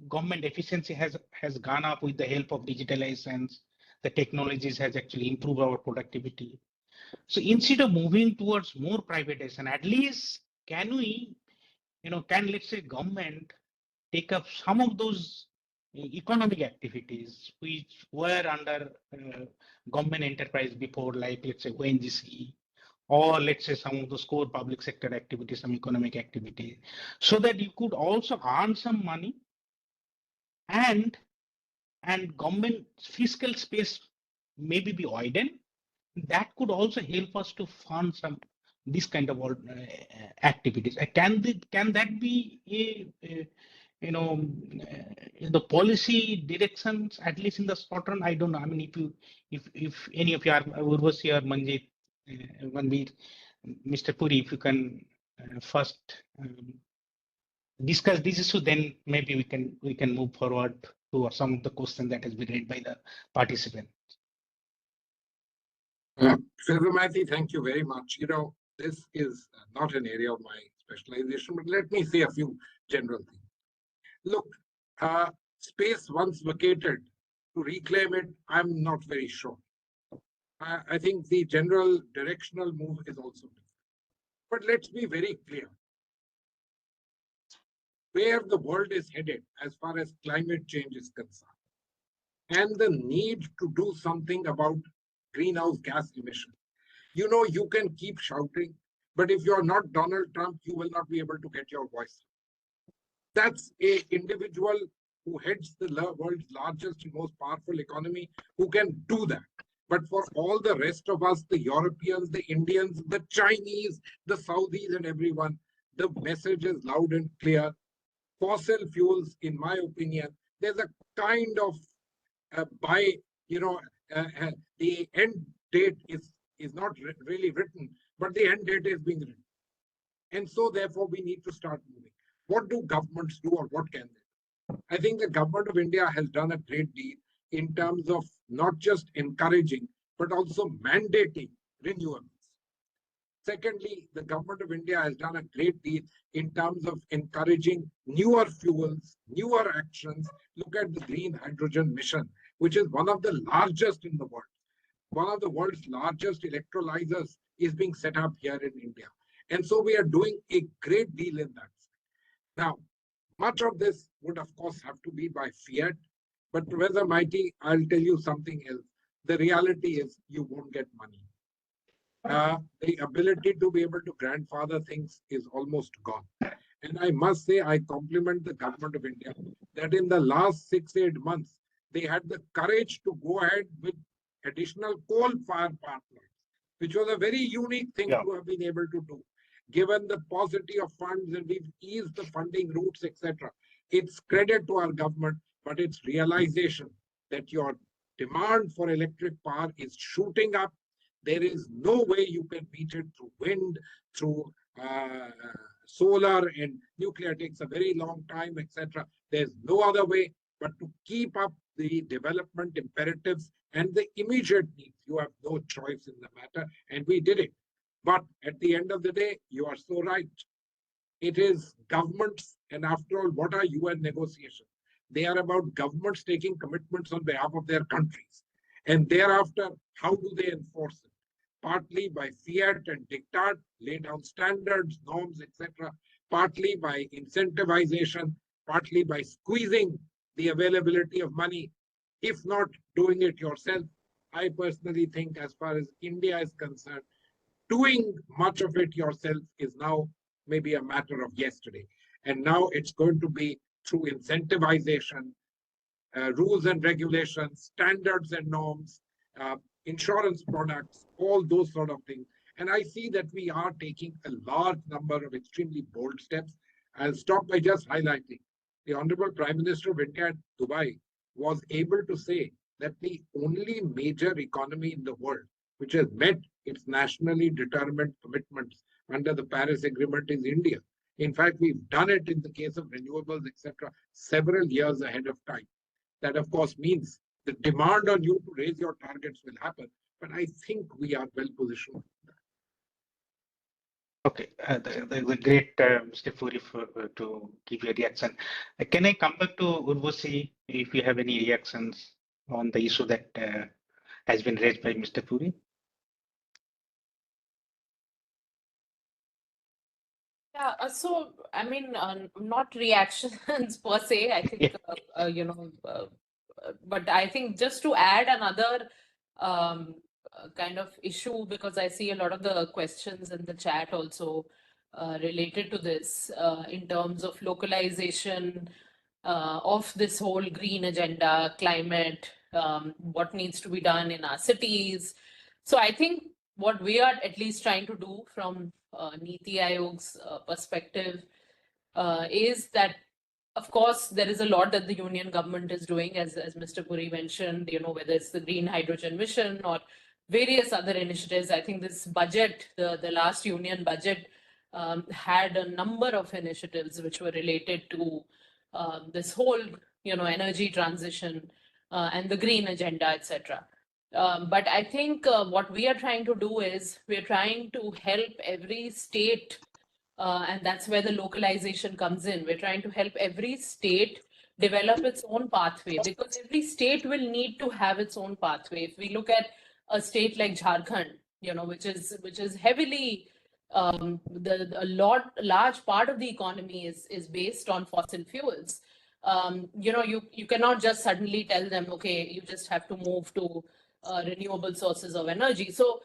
government efficiency has gone up with the help of digitalization, the technologies has actually improved our productivity. So instead of moving towards more privatization, at least can we, let's say, government take up some of those economic activities which were under government enterprise before, like, let's say, ONGC or let's say some of those core public sector activities, some economic activity, so that you could also earn some money, and government fiscal space maybe be widened. That could also help us to fund some this kind of activities. Can that be a you know the policy directions, at least in the short run? I don't know. I mean, if any of you are Urvashi or Manjeev, Manveer, Mr. Puri, if you can first discuss this issue, then maybe we can move forward to some of the questions that has been raised by the participant. Professor Maiti, thank you very much. This is not an area of my specialization, but let me say a few general things. Look, space once vacated, to reclaim it, I'm not very sure. I think the general directional move is also different. But let's be very clear. Where the world is headed as far as climate change is concerned, and the need to do something about greenhouse gas emissions. You can keep shouting, but if you're not Donald Trump, you will not be able to get your voice. That's an individual who heads the world's largest and most powerful economy who can do that. But for all the rest of us, the Europeans, the Indians, the Chinese, the Saudis, and everyone, the message is loud and clear. Fossil fuels, in my opinion, there's a kind of the end date is not really written, but the end date is being written. And so therefore we need to start moving. What do governments do, or what can they do? I think the government of India has done a great deal in terms of not just encouraging, but also mandating renewables. Secondly, the government of India has done a great deal in terms of encouraging newer fuels, newer actions. Look at the green hydrogen mission, which is one of the largest in the world. One of the world's largest electrolyzers is being set up here in India. And so we are doing a great deal in that. Now, much of this would, of course, have to be by fiat. But Professor Maiti, I'll tell you something else. The reality is you won't get money. The ability to be able to grandfather things is almost gone. And I must say, I compliment the government of India that in the last 6-8 months, they had the courage to go ahead with additional coal-fired power plants, which was a very unique thing to have been able to do. Given the paucity of funds, and we've eased the funding routes, etc. It's credit to our government, but it's realization that your demand for electric power is shooting up. There is no way you can meet it through wind, through solar, and nuclear takes a very long time, etc. There's no other way but to keep up the development imperatives and the immediate needs. You have no choice in the matter, and we did it. But at the end of the day, you are so right. It is governments, and after all, what are UN negotiations? They are about governments taking commitments on behalf of their countries. And thereafter, how do they enforce it? Partly by fiat and diktat, lay down standards, norms, etc. Partly by incentivization, partly by squeezing the availability of money, if not doing it yourself. I personally think, as far as India is concerned, doing much of it yourself is now maybe a matter of yesterday. And now it's going to be through incentivization, rules and regulations, standards and norms, insurance products, all those sort of things. And I see that we are taking a large number of extremely bold steps. I'll stop by just highlighting. The Honorable Prime Minister of India at Dubai was able to say that the only major economy in the world which has met its nationally determined commitments under the Paris Agreement is India. In fact, we've done it in the case of renewables, etc., several years ahead of time. That, of course, means the demand on you to raise your targets will happen, but I think we are well positioned. Okay, there's a great Mr. Puri to give your reaction. Can I come back to Urvashi if you have any reactions on the issue that has been raised by Mr. Puri? Yeah, so I mean, not reactions per se. I think but I think just to add another kind of issue, because I see a lot of the questions in the chat also related to this in terms of localization of this whole green agenda, climate, what needs to be done in our cities. So I think what we are at least trying to do from Niti Aayog's perspective is that, of course, there is a lot that the union government is doing, as Mr. Puri mentioned, whether it's the green hydrogen mission or various other initiatives. I think this budget, the last union budget, had a number of initiatives which were related to this whole, energy transition and the green agenda, etc. But I think what we are trying to do is we're trying to help every state, and that's where the localization comes in. We're trying to help every state develop its own pathway, because every state will need to have its own pathway. If we look at a state like Jharkhand, which is heavily large part of the economy is based on fossil fuels. You cannot just suddenly tell them, okay, you just have to move to renewable sources of energy. So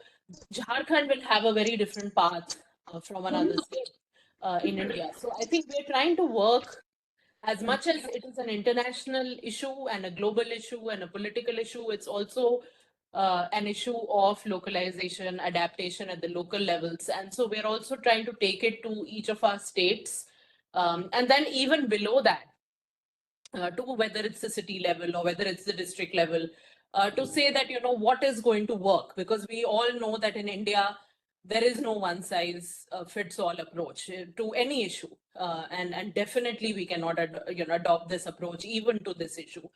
Jharkhand will have a very different path from another state in India. So I think we're trying to work, as much as it is an international issue and a global issue and a political issue, it's also an issue of localization, adaptation at the local levels. And so we're also trying to take it to each of our states. And then even below that, to whether it's the city level or whether it's the district level, to say that, what is going to work, because we all know that in India, there is no one size fits all approach to any issue. And definitely we cannot adopt this approach even to this issue.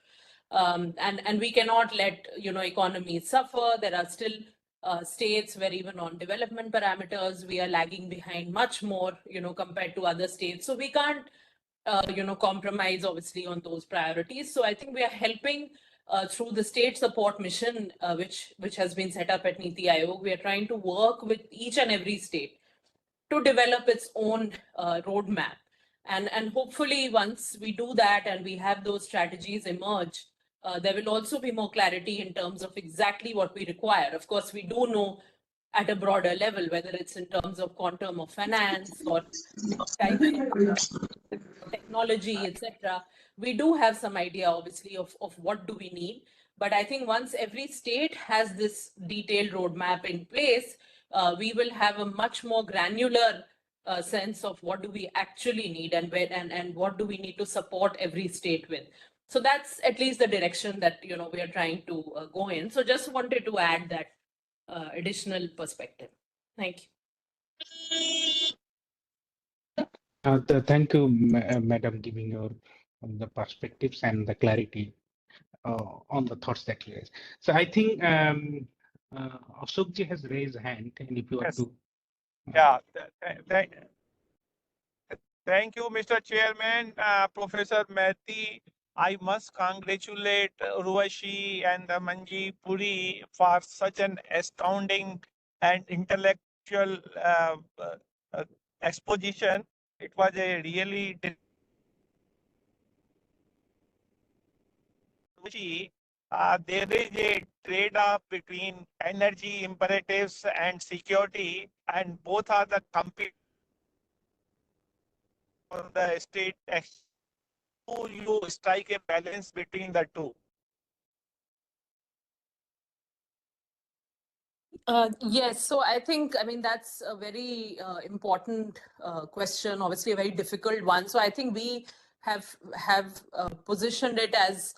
And we cannot let, economies suffer. There are still states where even on development parameters, we are lagging behind much more, compared to other states. So we can't compromise obviously on those priorities. So I think we are helping through the state support mission, which has been set up at Niti Aayog. We are trying to work with each and every state to develop its own roadmap. And hopefully once we do that and we have those strategies emerge, there will also be more clarity in terms of exactly what we require. Of course, we do know at a broader level, whether it's in terms of quantum of finance or type of technology, etc. We do have some idea, obviously, of what do we need. But I think once every state has this detailed roadmap in place, we will have a much more granular sense of what do we actually need and where and what do we need to support every state with. So that's at least the direction that we are trying to go in. So just wanted to add that additional perspective. Thank you. Thank you, Madam, giving your the perspectives and the clarity on the thoughts that you raised. So I think Ashokji has raised hand, and if you want Yes. to. Yeah. Thank you, Mr. Chairman, Professor Maiti. I must congratulate Urvashi and Manjeev Puri for such an astounding and intellectual exposition. It was a really there is a trade-off between energy imperatives and security, and both are the compete for the state. How you strike a balance between the two? Yes, so I think, that's a very important question, obviously a very difficult one. So I think we have positioned it as,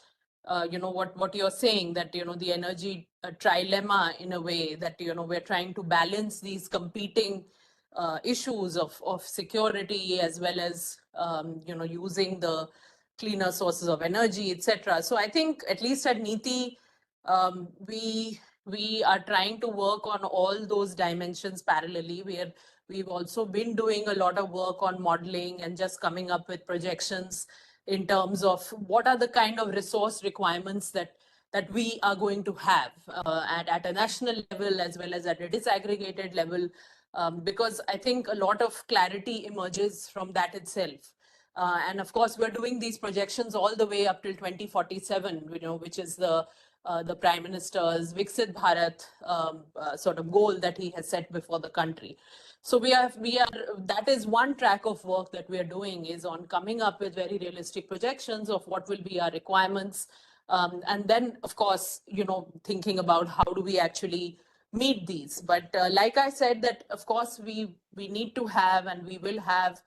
what you're saying, that, the energy trilemma, in a way that, we're trying to balance these competing issues of security, as well as, using the cleaner sources of energy, etc. So I think at least at Niti, we are trying to work on all those dimensions parallelly. We've also been doing a lot of work on modeling and just coming up with projections in terms of what are the kind of resource requirements that we are going to have at a national level, as well as at a disaggregated level, because I think a lot of clarity emerges from that itself. And of course, we're doing these projections all the way up till 2047, which is the the Prime Minister's Viksit Bharat sort of goal that he has set before the country. So that is one track of work that we are doing, is on coming up with very realistic projections of what will be our requirements. And then, of course, thinking about how do we actually meet these. But like I said, that of course we need to have, and we will have,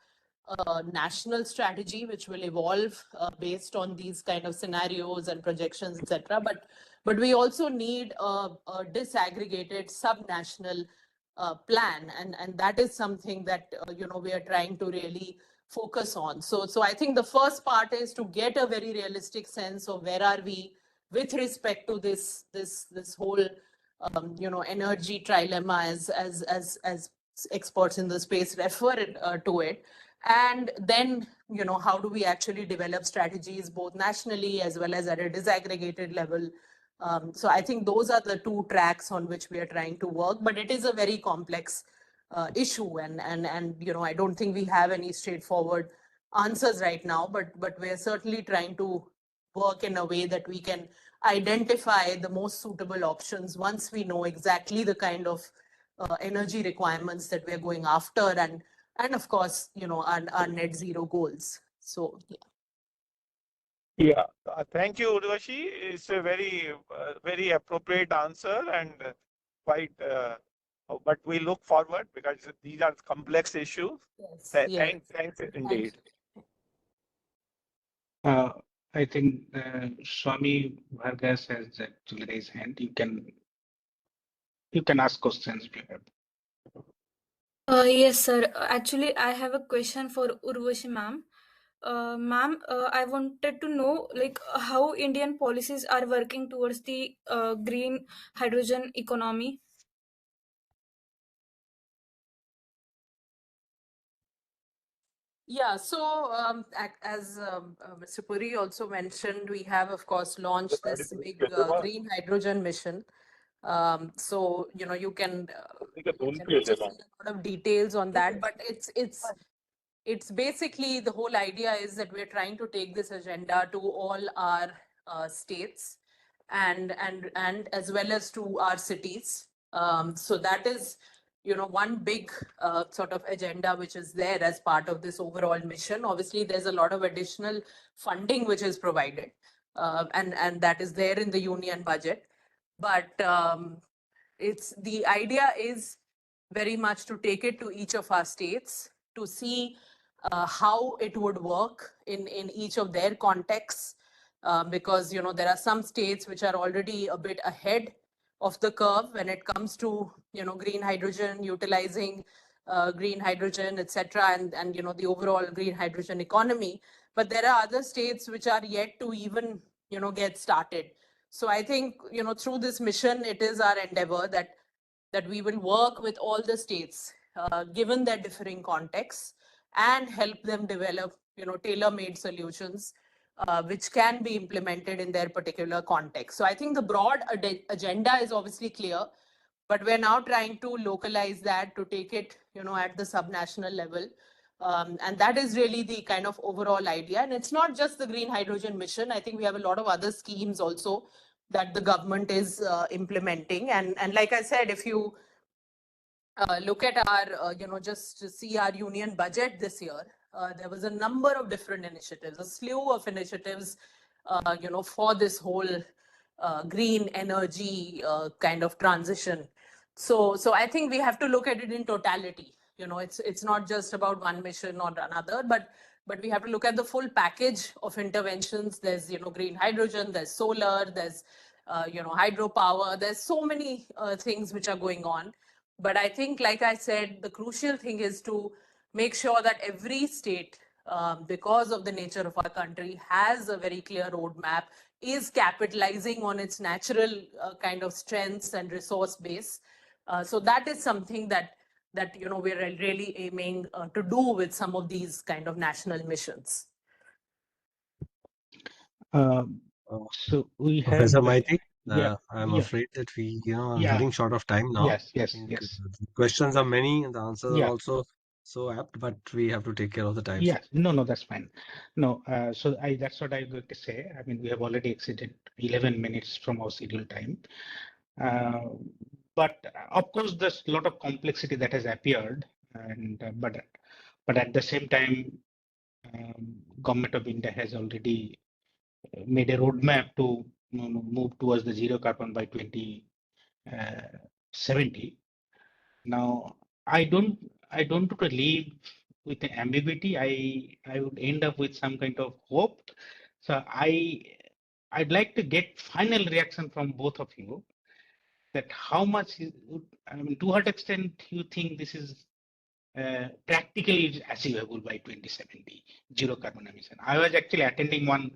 a national strategy which will evolve based on these kind of scenarios and projections, etc. But we also need a disaggregated sub-national plan, and that is something that we are trying to really focus on. So I think the first part is to get a very realistic sense of where are we with respect to this whole energy trilemma, as experts in the space refer to it. And then, how do we actually develop strategies both nationally as well as at a disaggregated level? So I think those are the two tracks on which we are trying to work, but it is a very complex issue, and I don't think we have any straightforward answers right now, but we're certainly trying to work in a way that we can identify the most suitable options once we know exactly the kind of energy requirements that we're going after, and of course, our net zero goals. So yeah. Yeah, thank you, Urvashi. It's a very appropriate answer, and quite. But we look forward, because these are complex issues. Yes, yes. Thanks indeed. I think Swami Vargas has actually raised hand. You can ask questions if you have. Yes, sir. Actually, I have a question for Urvashi ma'am. Ma'am, I wanted to know how Indian policies are working towards the green hydrogen economy. Yeah, so as Mr. Puri also mentioned, we have, of course, launched this big green hydrogen mission. So, you can see a lot of details on that, but it's basically, the whole idea is that we're trying to take this agenda to all our states and as well as to our cities. So that is one big sort of agenda which is there as part of this overall mission. Obviously, there's a lot of additional funding which is provided, and that is there in the union budget. But the idea is very much to take it to each of our states to see how it would work in each of their contexts, because there are some states which are already a bit ahead of the curve when it comes to green hydrogen, utilizing green hydrogen, etc., and the overall green hydrogen economy. But there are other states which are yet to even get started. So I think through this mission, it is our endeavor that we will work with all the states, given their differing contexts, and help them develop tailor-made solutions which can be implemented in their particular context. So I think the broad agenda is obviously clear, but we're now trying to localize that to take it at the subnational level. And that is really the kind of overall idea. And it's not just the green hydrogen mission. I think we have a lot of other schemes also that the government is implementing. And like I said, if you look at our, just to see our union budget this year, there was a number of different initiatives, a slew of initiatives, for this whole green energy kind of transition. So I think we have to look at it in totality. It's not just about one mission or another, but we have to look at the full package of interventions. There's green hydrogen, there's solar, there's hydropower. There's so many things which are going on. But I think, like I said, the crucial thing is to make sure that every state, because of the nature of our country, has a very clear roadmap, is capitalizing on its natural kind of strengths and resource base. So that is something that we're really aiming to do with some of these kind of national missions. So we have Professor Maiti, yeah, I'm yeah, afraid that we are yeah. running short of time now. Yes. The questions are many and the answers are Yeah. also so apt, but we have to take care of the time. Yeah, no, that's fine. No, so that's what I was going to say. I mean, we have already exceeded 11 minutes from our scheduled time. But of course, there's a lot of complexity that has appeared, and but at the same time, Government of India has already made a roadmap to move towards the zero carbon by 2070. Now, I don't want to leave with an ambiguity. I would end up with some kind of hope. So I'd like to get final reaction from both of you, that how much is, I mean, to what extent you think this is practically achievable by 2070, zero carbon emission. I was actually attending one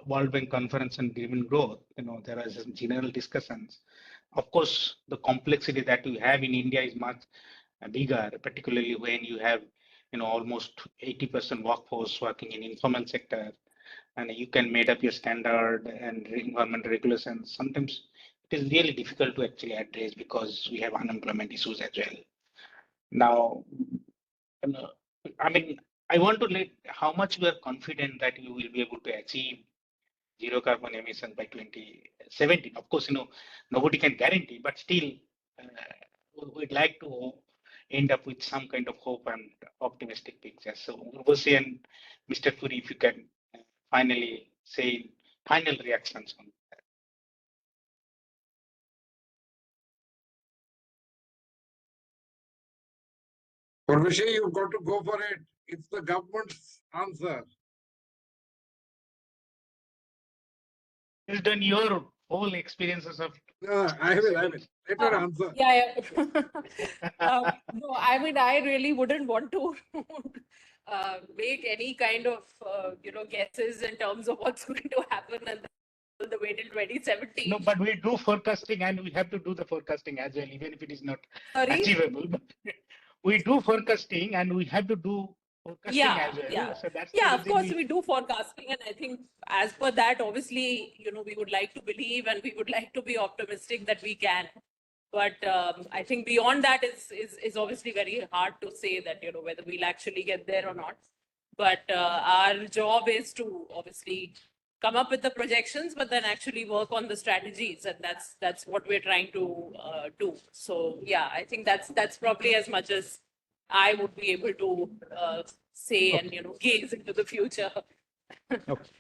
World Bank conference on green growth. There was some general discussions. Of course, the complexity that we have in India is much bigger, particularly when you have, almost 80% workforce working in informal sector, and you can make up your standard and environment regulations. Sometimes it is really difficult to actually address because we have unemployment issues as well. Now, I mean, I want to let how much we are confident that you will be able to achieve zero carbon emission by 2070. Of course, nobody can guarantee, but still, we'd like to end up with some kind of hope and optimistic picture. So, Urvashi and Mr. Puri, if you can finally say final reactions on that. Urvashi, you've got to go for it. It's the government's answer. Based on your whole experiences of I will. Let her answer. Yeah. No, I mean, I really wouldn't want to make any kind of, guesses in terms of what's going to happen and the way till 2070. No, but we do forecasting, and we have to do the forecasting as well, even if it is not Sorry? achievable. But we do forecasting, and we have to do forecasting as well. Yeah. So that's of course, we do forecasting, and I think as per that, obviously, we would like to believe and we would like to be optimistic that we can. But I think beyond that is obviously very hard to say that, whether we'll actually get there or not. But our job is to obviously come up with the projections, but then actually work on the strategies, and that's what we're trying to do. So yeah, I think that's probably as much as I would be able to say, and gaze into the future. Okay.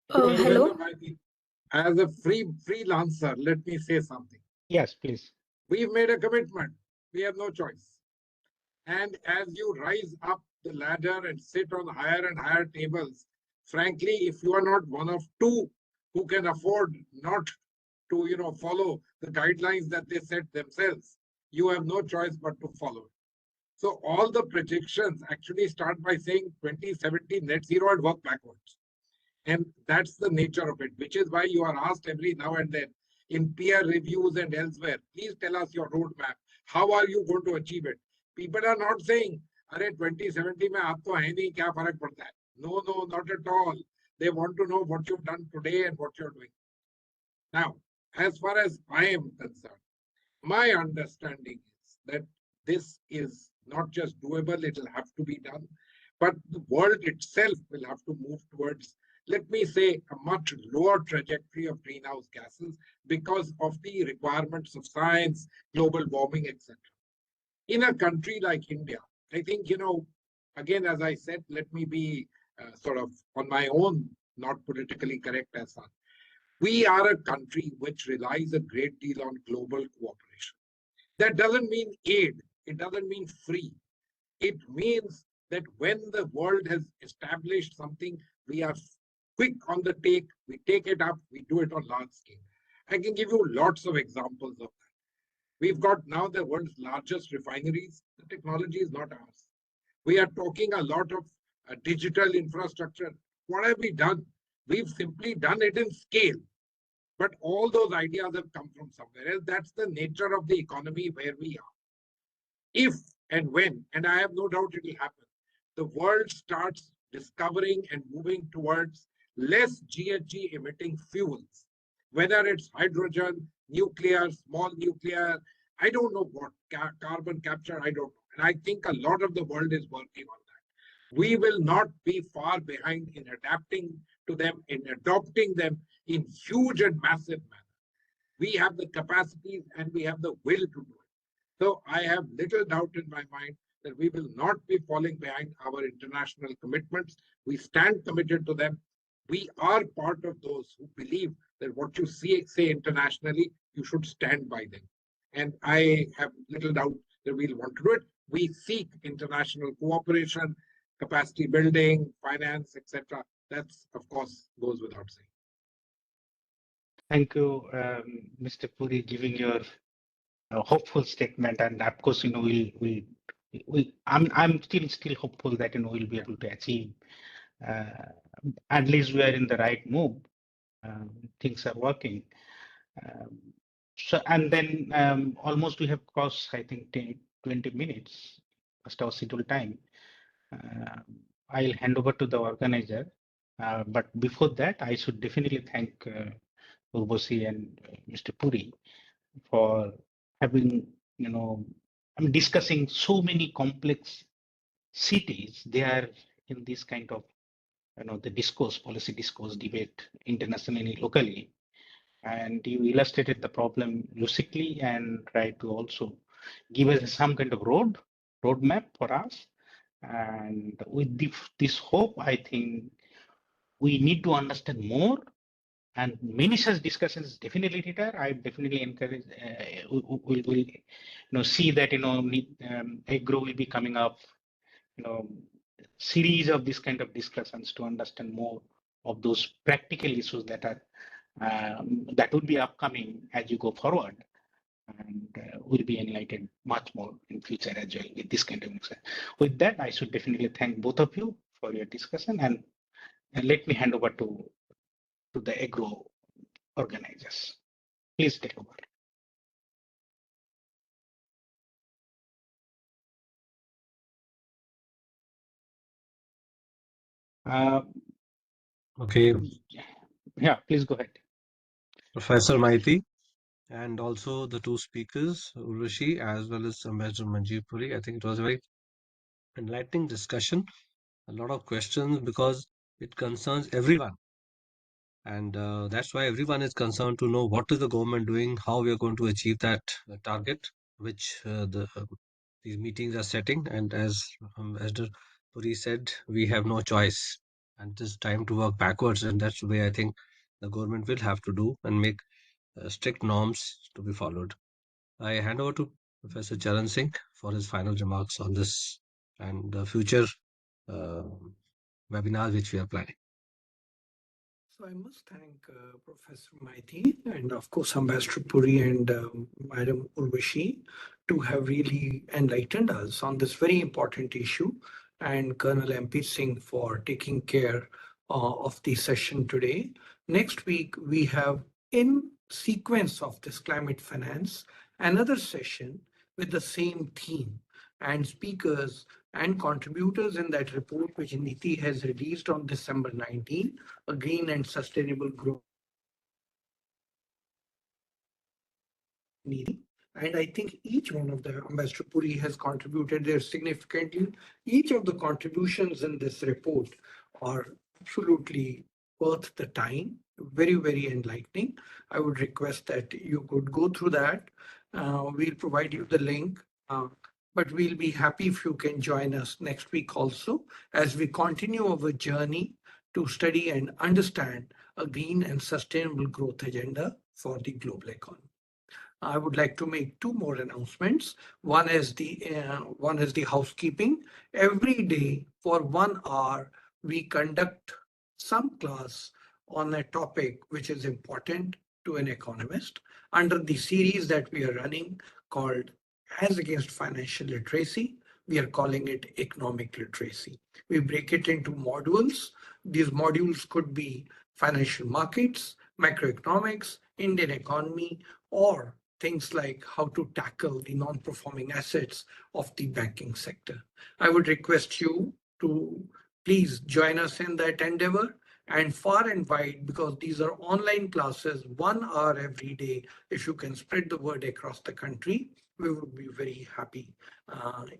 Hello. As a freelancer, let me say something. Yes, please. We've made a commitment. We have no choice. And as you rise up the ladder and sit on higher and higher tables, frankly, if you are not one of two who can afford not to, follow the guidelines that they set themselves, you have no choice but to follow. So all the projections actually start by saying 2070 net zero and work backwards. And that's the nature of it, which is why you are asked every now and then in peer reviews and elsewhere, please tell us your roadmap. How are you going to achieve it? People are not saying, "Arey 2070 mein aap to hai nahi, kya farak padta hai?" No, not at all. They want to know what you've done today and what you're doing. Now, as far as I am concerned, my understanding is that this is not just doable, it will have to be done, but the world itself will have to move towards, let me say, a much lower trajectory of greenhouse gases because of the requirements of science, global warming, etc. In a country like India, I think, again, as I said, let me be sort of on my own, not politically correct as such. We are a country which relies a great deal on global cooperation. That doesn't mean aid. It doesn't mean free. It means that when the world has established something, we are quick on the take, we take it up, we do it on large scale. I can give you lots of examples of that. We've got now the world's largest refineries. The technology is not ours. We are talking a lot of digital infrastructure. What have we done? We've simply done it in scale. But all those ideas have come from somewhere else. That's the nature of the economy where we are. If and when, and I have no doubt it will happen, the world starts discovering and moving towards less GHG emitting fuels, whether it's hydrogen, nuclear, small nuclear, I don't know what carbon capture, I don't know. And I think a lot of the world is working on that. We will not be far behind in adapting to them, in adopting them in huge and massive manner. We have the capacities and we have the will to do it. So I have little doubt in my mind that we will not be falling behind our international commitments. We stand committed to them. We are part of those who believe that what you say internationally, you should stand by them. And I have little doubt that we'll want to do it. We seek international cooperation, capacity building, finance, etc. That's, of course, goes without saying. Thank you, Mr. Puri, giving your hopeful statement. And of course, I'm still hopeful that we'll be able to achieve. At least we are in the right move. Things are working. So and then almost we have crossed, I think, 20 minutes past our scheduled time. I'll hand over to the organizer. But before that, I should definitely thank Urvashi and Mr. Puri for having, discussing so many complex cities. They are in this kind of, the discourse, policy discourse, debate internationally, locally. And you illustrated the problem lucidly and tried to also give us some kind of roadmap for us. And with this hope, I think we need to understand more, and many such discussions definitely later. I definitely encourage. Will see that EGROW will be coming up. Series of this kind of discussions to understand more of those practical issues that are that will be upcoming as you go forward, and will be enlightened much more in future as well with this kind of discussion. With that, I should definitely thank both of you for your discussion, and let me hand over to the EGROW organizers. Please take over. Okay, Yeah, please go ahead. Professor Maiti, and also the two speakers, Urvashi as well as Ambassador Manjeev Puri. I think it was a very enlightening discussion. A lot of questions because it concerns everyone. And that's why everyone is concerned to know what is the government doing, how we are going to achieve that target, which these meetings are setting. And as Ambassador Puri said, we have no choice. And it is time to work backwards. And that's the way I think the government will have to do and make strict norms to be followed. I hand over to Professor Charan Singh for his final remarks on this and the future uh, webinars which we are planning. So I must thank Professor Maiti and of course Ambassador Puri and Madam Urvashi to have really enlightened us on this very important issue, and Colonel MP Singh for taking care of the session today. Next week we have, in sequence of this climate finance, another session with the same theme, and speakers and contributors in that report which NITI has released on December 19, a green and sustainable growth. And I think each one of the Ambassador Puri has contributed there significantly. Each of the contributions in this report are absolutely worth the time, very, very enlightening. I would request that you could go through that. We'll provide you the link. But we'll be happy if you can join us next week also as we continue our journey to study and understand a green and sustainable growth agenda for the global economy. I would like to make two more announcements. One is the housekeeping. Every day for 1 hour, we conduct some class on a topic which is important to an economist under the series that we are running called As Against Financial Literacy. We are calling it economic literacy. We break it into modules. These modules could be financial markets, macroeconomics, Indian economy, or things like how to tackle the non-performing assets of the banking sector. I would request you to please join us in that endeavor and far and wide, because these are online classes, 1 hour every day. If you can spread the word across the country, we would be very happy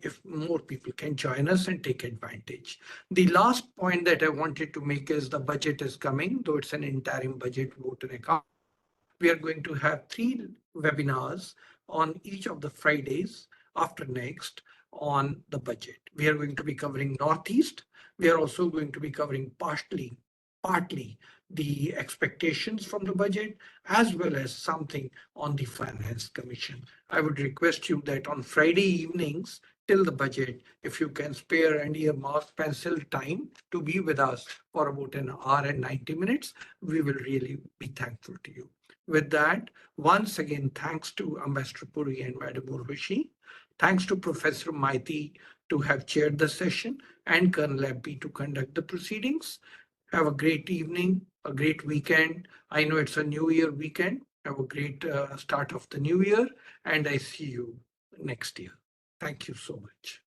if more people can join us and take advantage. The last point that I wanted to make is the budget is coming, though it's an interim budget vote and account. We are going to have 3 webinars on each of the Fridays after next on the budget. We are going to be covering Northeast. We are also going to be covering partly the expectations from the budget, as well as something on the Finance Commission. I would request you that on Friday evenings till the budget, if you can spare and earmark pencil time to be with us for about an hour and 90 minutes, we will really be thankful to you. With that, once again, thanks to Ambassador Puri and Madam Urvashi. Thanks to Professor Maiti to have chaired the session and Colonel Abby to conduct the proceedings. Have a great evening, a great weekend. I know it's a New Year weekend. Have a great start of the new year, and I see you next year. Thank you so much.